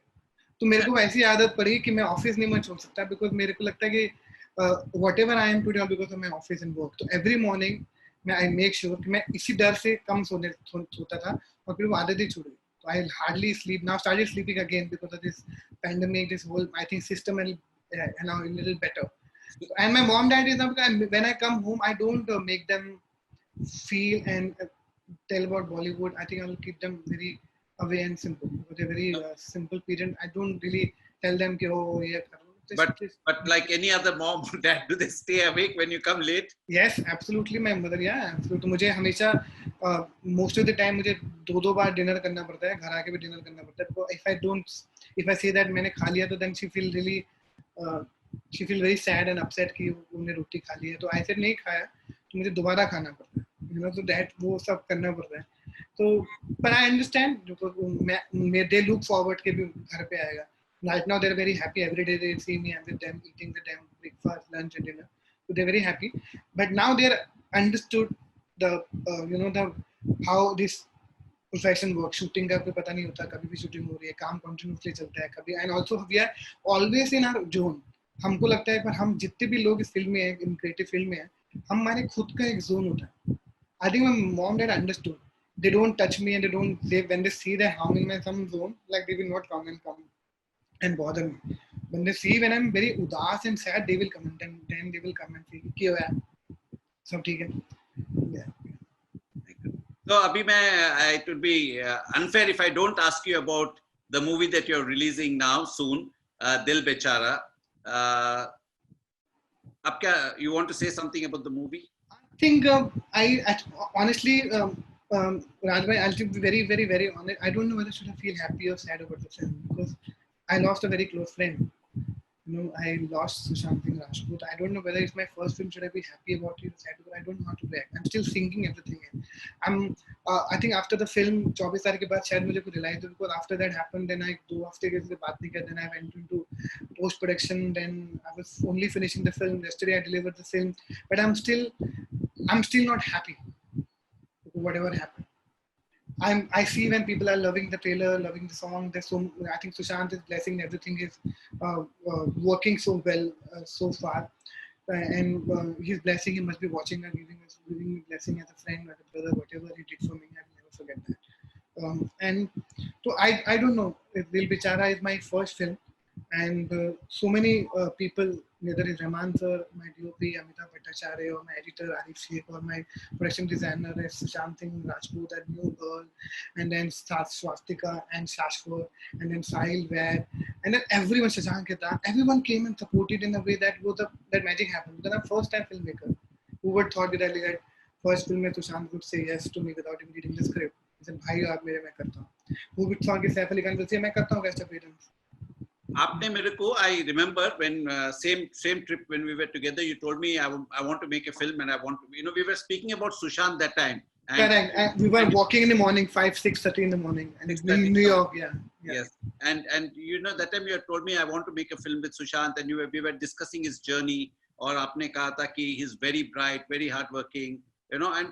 तो मेरे को ऐसी आदत पड़ी कि मैं ऑफिस नहीं मैं छोड़ सकता, because मेरे को लगता है कि whatever I am today all because of my office and work. तो every morning I make sure कि मैं इसी डर से कम सोता था और फिर वो आदत ही छूट गई. So I hardly sleep now. Started sleeping again because of this pandemic, this whole I think system and now a little better. And my mom dad is now, when I come home I don't make them feel and tell about Bollywood. I think I will keep them very away and simple because they're very simple parent. I don't really tell them कि oh yeah. But like any other mom or dad, do they stay awake when you come late? Yes, absolutely. My mother, yeah. So मुझे हमेशा most of the time मुझे 2 बार dinner करना पड़ता है, घर आके भी dinner करना पड़ता है. So if I say that मैंने खा लिया तो then she feel really she feel very sad and upset कि उन्होंने रोटी खा ली है, तो I said नहीं खाया तो मुझे दोबारा खाना पड़ता है, you know, so that वो सब करना पड़ता है. तो but I understand because they look forward कि भी घर पे आएगा. Right now they're very happy every day they see me, I'm with them eating with them breakfast, lunch and dinner, so they're very happy. But now they're understood the you know the how this profession work. Shooting का कोई पता नहीं होता, कभी भी shooting हो रही है, काम कंटिन्यूसली चलता है कभी. And also we are always in our zone. हमको लगता है पर हम जितने भी लोग इस फील्ड में हैं, इन क्रिएटिव फील्ड में हैं, हमारे खुद का एक जोन होता है. I think my mom dad understood. They don't touch me and they don't, they when they see that I am in some zone, like they will not come and bother me. When they see when I'm very udas and sad, they will come and then they will come and say कि हो यार सब ठीक है. Yeah. So Abhi, it would be unfair if I don't ask you about the movie that you're releasing now soon, Dil Bechara. You want to say something about the movie? I think honestly, Rajbhai, I'll be very, very, very honest. I don't know whether should I feel happy or sad about the film because I lost a very close friend. You know, I lost Sushant Singh Rajput. I don't know whether it's my first film. Should I be happy about it or sad? Because I don't know how to react. I'm still thinking everything. I think after the film, 24 तारीख के बाद शायद मुझे कुछ realize हुआ, because after that happened, then I 2 हफ्ते के लिए बात नहीं किया. Then I went into post production. Then I was only finishing the film. Yesterday I delivered the film, but I'm still not happy. Whatever happened. I see when people are loving the trailer, loving the song. There's so, I think Sushant is blessing. Everything is working so well so far, and he's blessing. He must be watching and giving me blessing as a friend, as a brother. Whatever he did for me, I will never forget that. And so I don't know. Dil Bechara is my first film, and so many people, whether it's Rahman sir, my DOP Amitabh Bhattacharya, or my editor Arif Sheikh, or my production designer Sushant Singh Rajput, that new girl, and then Swastika and Shashwat, and then Sahil Vaid, and then everyone, Shashank Ketan, everyone came and supported in a way that that magic happened. Because I'm a first-time filmmaker. Who would thought that first film mein Sushant would say yes to me without even reading the script. He said, "Bhai, aap mere main karta hu." Who would thought that Saif Ali Khan would say, "Main karta hu Rest of Freedoms." आपने मेरे को, I remember when same trip when we were together, you told me I want to make a film and I want to, you know, we were speaking about Sushant that time. And correct. And we were walking in the morning, 5-6:30 in the morning, and it's in New York. Yeah. Yes. And you know, that time you had told me I want to make a film with Sushant, and we were discussing his journey. और आपने कहा था कि he's very bright, very hardworking, you know, and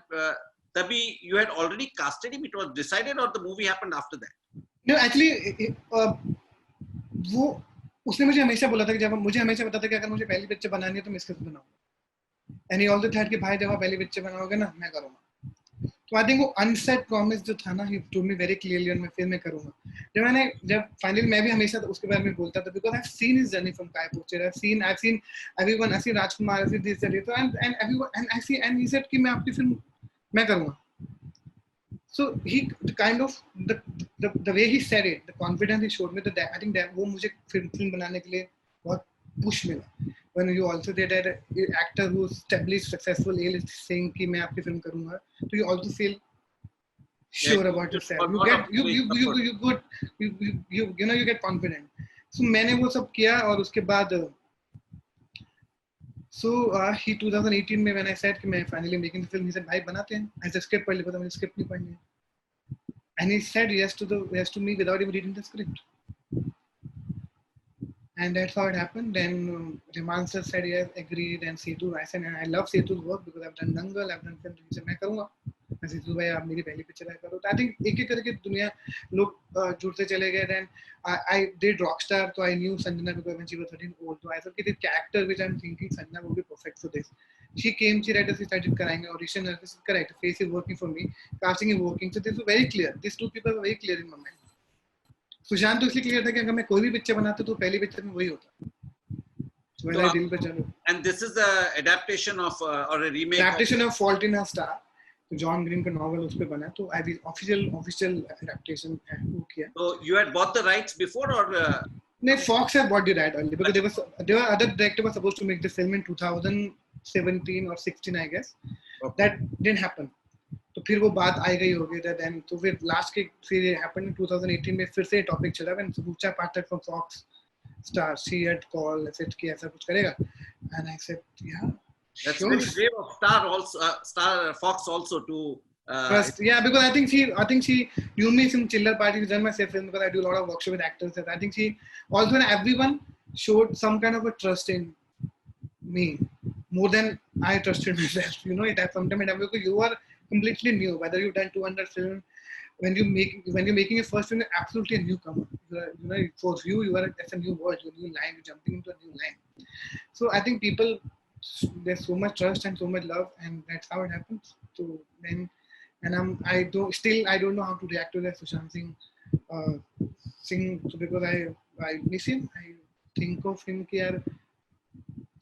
तभी you had already casted him. It was decided, or the movie happened after that? No, actually, वो उसने मुझे हमेशा बोला था कि जब मुझे हमेशा पता था कि अगर मुझे पहली पिक्चर बनानी है तो मैं इसके साथ बनाऊंगा. And he also thought कि भाई जब आप पहली पिक्चर बनाओगे ना मैं करूंगा. तो आई थिंक वो अनसेट प्रॉमिस जो था ना, he told me very clearly, और मैं फिर मैं करूंगा. जब फाइनली मैं भी हमेशा उसके बारे में बोलता था, because I have seen his journey from Kai poster, I have seen everyone, I seen Rajkumar, I seen this that, तो and everyone, and I see, and he said कि मैं आपकी फिल्म मैं करूंगा. So he kind of the way he said it, the confidence he showed me, that I think that वो मुझे film बनाने के लिए बहुत push मिला. When you also did that actor who established successful is saying कि मैं आपकी फिल्म करूँगा, so you also feel sure about yourself. You know you get confident. So मैंने वो सब किया, और उसके बाद he 2018 में when I said कि मैं finally making the film, he said भाई बनाते हैं. ऐसे स्क्रिप्ट पढ़ लिखा था, मुझे स्क्रिप्ट नहीं पढ़नी है. And he said yes to me without even reading the script. And that's how it happened. Then Rahman sir said yes, agreed, and Setu, I said, and I love Setu's work because I've done Dangal, I've done film. He said मैं करूँगा. मैं Setu भाई आप मेरी पहली picture है करो. I think एक एक करके दुनिया लोग जुड़ते चले गए. Then I did Rockstar, so I knew Sanjana because when she was 13 old. So I thought कि this character which I'm thinking Sanjana will be perfect for this. She came, she read us, we started कराएंगे audition. This is correct. Face is working for me. Casting is working. So this was very clear. These two people were very clear in my mind. Sushant तो इसलिए clear था कि अगर मैं कोई भी picture बनाता तो पहली पिक्चर में वही होता. दिल पे चलो. And this is the adaptation of or a remake. Adaptation of Fault in Our Star. तो जॉन ग्रीन का नॉवेल उस पे बना, तो आई ऑफिशियल एडेप्टेशन वो किया. So you had bought the rights before, or no, Fox had bought the right early because there were other director was supposed to make the film in 2017 or 16 I guess. Okay. That didn't happen. तो फिर वो बात आई गई हो गई. Then तो फिर last के फिर हैपेंड इन 2018 में फिर से टॉपिक चला when Sucha Pathak from Fox star. She had called, I said कि ऐसा कुछ करेगा, and I said yeah, That's sure. very brave of Star also, Star Fox also to. Trust, yeah, because I think she knew me from Chiller Party, done my film because I do a lot of workshop with actors. I think she also, and everyone showed some kind of a trust in me more than I trusted myself. You know, it sometimes because you are completely new. Whether you've done 200 films, when you're making your first film, you're absolutely a newcomer. You know, for you, that's a new world, a new line. You're jumping into a new line. So I think people, there's so much trust and so much love, and that's how it happens. So then, and I don't know how to react to that Sushant uh, Singh, so because I miss him. I think of him कि यार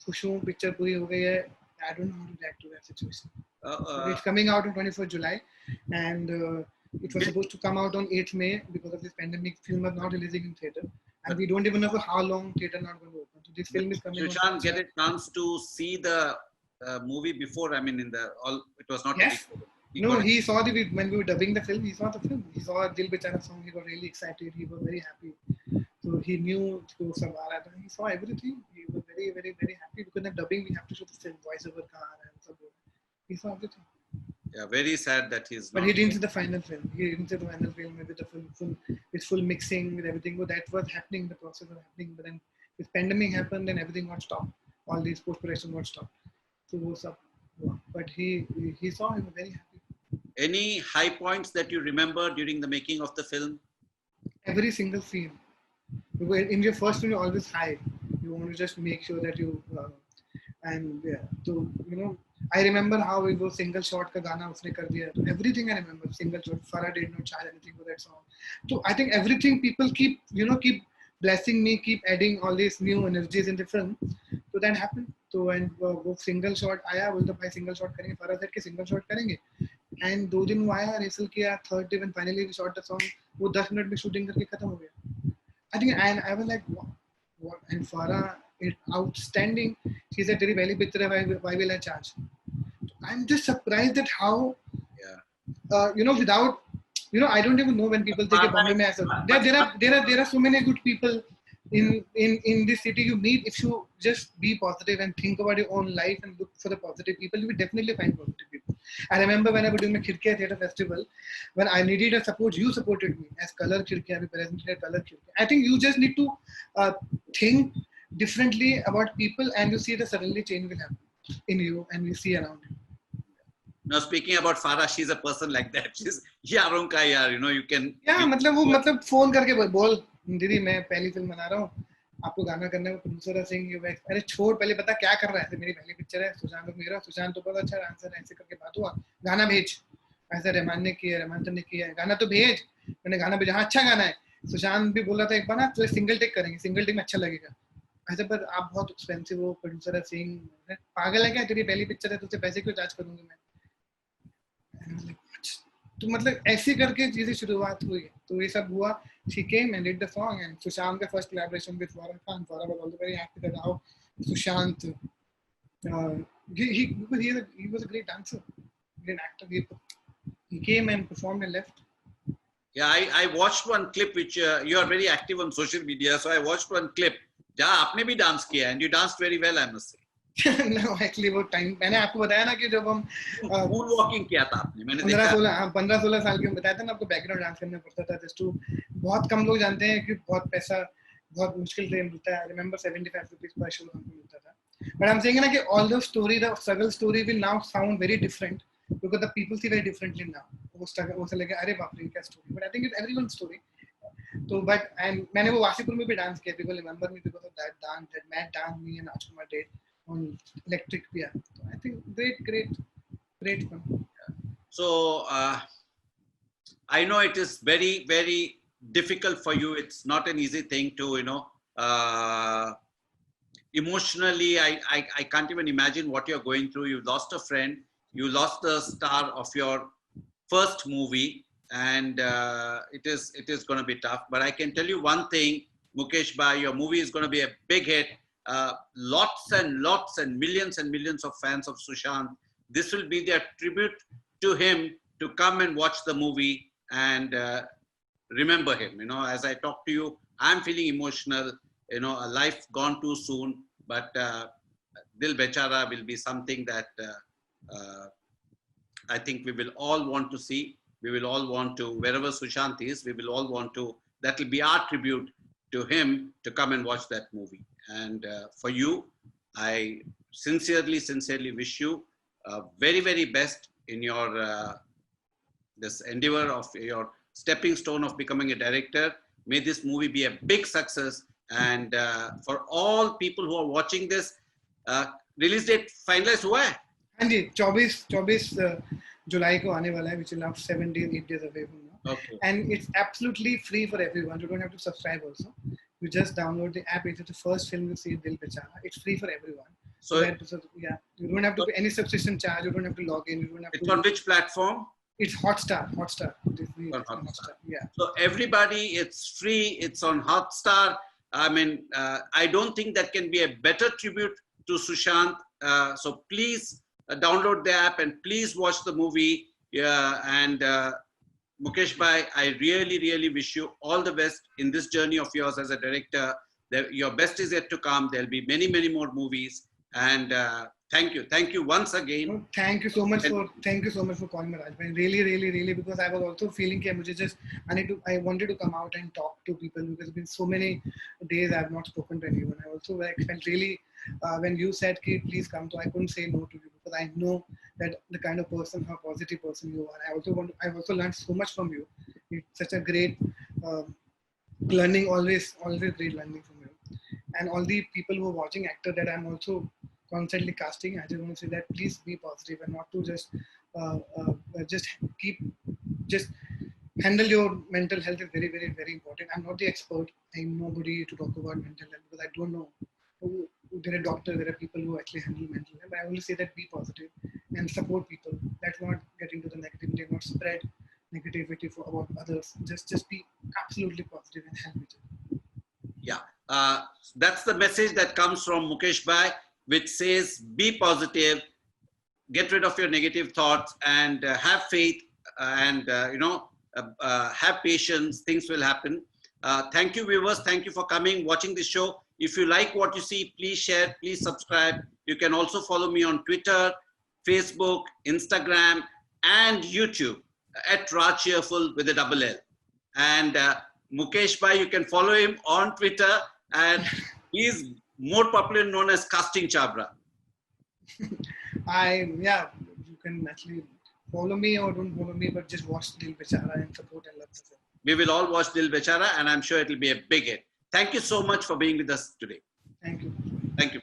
खुश हूँ picture पूरी हो गई है. I don't know how to react to that situation. But it's coming out on 24th July, and it was supposed to come out on 8th May because of this pandemic. Film was not releasing in theater, and we don't even know for how long theater not going to open. So this film is coming. Sushant get a chance to see the movie before. I mean, it was not. Yes. He saw when we were dubbing the film. He saw the film. He saw Dil Bechara song. He got really excited. He was very happy. So he knew he saw everything. He was very, very, very happy because in dubbing we have to show the film, voice over car and so on. He saw everything. Yeah, very sad that he's. But he didn't see the final film. He didn't see the final film with the full mixing with everything. But that was happening. The process was happening. But then this pandemic happened, and everything got stopped. All these post production got stopped. So what's up? But he saw him very happy. Any high points that you remember during the making of the film? Every single scene. In your first film, you're always high. You want to just make sure that you and yeah. So I remember how it was single shot ka gana usne kar diya. So everything I remember. Single shot. Farah did not charge anything for that song. So I think everything people keep blessing me, keep adding all these new energies in the film. So that happened. So and वो single shot आया, बोलता भाई single shot करेंगे. Farah said कि single shot करेंगे. And 2 दिन वो आया, रेसल किया. Third day when finally we shot the song, वो 10 मिनट में shooting करके खत्म हो गया. I think, and I was like, what? And Farah, outstanding. She said, "Teri pehli picture hai, why will I charge?" I'm just surprised at how, without, I don't even know when people think Bombay mein aisa. There are so many good people in this city you meet. If you just be positive and think about your own life and look for the positive people, you will definitely find positive people. I remember when I was doing my Khidkiya Theatre Festival, when I needed a support, you supported me as Color Khidkiya. We presented Color Khidkiya. I think you just need to think differently about people, and you see that suddenly change will happen in you, and we see around you. Now speaking about Farah, she's a person like that. She's यारों का यार, you can. Yeah, मतलब phone करके बोल दीदी मैं पहली film बना रहा हूँ, आपको गाना करना है, प्रोड्यूसर सिंह यू बैक. अरे छोड़, पहले बता क्या कर रहा है. मेरी पहली पिक्चर है, सुशांत तो बहुत अच्छा डांसर है, ऐसे करके बात हुआ. गाना भेज. ऐसा रहमान ने किया, रहमान सर ने किया, गाना तो भेज. मैंने गाना भेजा, हाँ अच्छा गाना है. सुशांत भी बोला था एक बार ना, तो सिंगल टेक करेंगे, सिंगल टेक में अच्छा लगेगा. ऐसे पर आप बहुत एक्सपेंसिव हो, प्रोड्यूसर सिंह पागल है क्या, तेरी पहली पिक्चर है, तुझसे पैसे क्यों चार्ज करूंगी मैं. तो मतलब ऐसे करके चीजें शुरुआत हुई. तो ये सब हुआ. She came and did the song, and Sushant, the first collaboration with Farah Khan. Farah was also very happy that how Sushant, he was a great dancer, great actor. He came and performed and left. Yeah, I watched one clip which you are very active on social media, so I watched one clip. Yeah, आपने भी dance किया, and you danced very well, I must say. No, actually वो time मैंने आपको बताया ना कि जब हम moon walking किया था आपने, मैंने 15-16 साल की उम्र बताया था ना आपको, बैकग्राउंड डांस करना पड़ता था. जस्ट टू बहुत कम लोग जानते हैं कि बहुत पैसा बहुत मुश्किल से मिलता है. आई रिमेंबर 75 रुपीस पर शो हमको मिलता था. बट आई एम सेइंग ना कि all the story, the struggle story will now sound very different because the people see very differently now. वो स्ट्रगल वो से लगे अरे बाप रे क्या story. But I think it's everyone's story. तो बट मैंने वो वासीपुर में भी डांस किया. People remember me because of that dance, that mad dance me and Rajkumar did on electric piano. So I think great fun. So I know it is very, very difficult for you. It's not an easy thing to, emotionally, I can't even imagine what you're going through. You lost a friend, you lost the star of your first movie, and it is going to be tough. But I can tell you one thing, Mukesh Bhai, your movie is going to be a big hit. Lots and millions of fans of Sushant. This will be their tribute to him to come and watch the movie and remember him. As I talk to you, I'm feeling emotional. a life gone too soon. But Dil Bechara will be something that I think we will all want to see. We will all want to, wherever Sushant is, we will all want to, that will be our tribute to him, to come and watch that movie. And for you, I sincerely wish you very, very best in your this endeavor of your stepping stone of becoming a director. May this movie be a big success. And for all people who are watching this, release date finalized हुआ है? हाँ जी, 24 जुलाई को आने वाला है, which will have 7 days, 8 days away from now. Okay. And it's absolutely free for everyone. You don't have to subscribe also. You just download the app. It's the first film you see, Dil Bechara. It's free for everyone. So yeah, you don't have to pay any subscription charge. You don't have to log in. You don't have it's to. On which platform? It's Hotstar. Hotstar. Hotstar. Yeah. So everybody, it's free. It's on Hotstar. I mean, I don't think that can be a better tribute to Sushant. So please download the app and please watch the movie. Yeah, and Mukesh Bhai, I really wish you all the best in this journey of yours as a director. Your best is yet to come. There'll be many more movies. And thank you once again. No, thank you so much for calling me, Rajbhai. Really, because I was also feeling that I wanted to come out and talk to people, because it's been so many days I have not spoken to anyone. I also felt really when you said, please come, so I couldn't say no to you, because I know that the kind of person, how positive person you are. I've also learned so much from you. It's such a great learning, always great learning from you. And all the people who are watching actor that I'm also constantly casting, I just want to say that please be positive and not to just handle your mental health is very important. I'm not the expert. I'm nobody to talk about mental health, because I don't know. There are doctors, there are people who actually handle mental health. I only say that be positive and support people. Let's not get into the negativity, not spread negativity about others. Just be absolutely positive and help each other. Yeah, that's the message that comes from Mukesh Bhai, which says be positive, get rid of your negative thoughts, and have faith, and have patience. Things will happen. Thank you, viewers. Thank you for coming, watching this show. If you like what you see, please share, please subscribe. You can also follow me on Twitter, Facebook, Instagram, and YouTube at Raj Cheerful with a double L. And Mukesh Bhai, you can follow him on Twitter, and he's more popularly known as Casting Chabra. You can actually follow me or don't follow me, but just watch Dil Bechara and support and love the film. We will all watch Dil Bechara, and I'm sure it will be a big hit. Thank you so much for being with us today. Thank you. Thank you.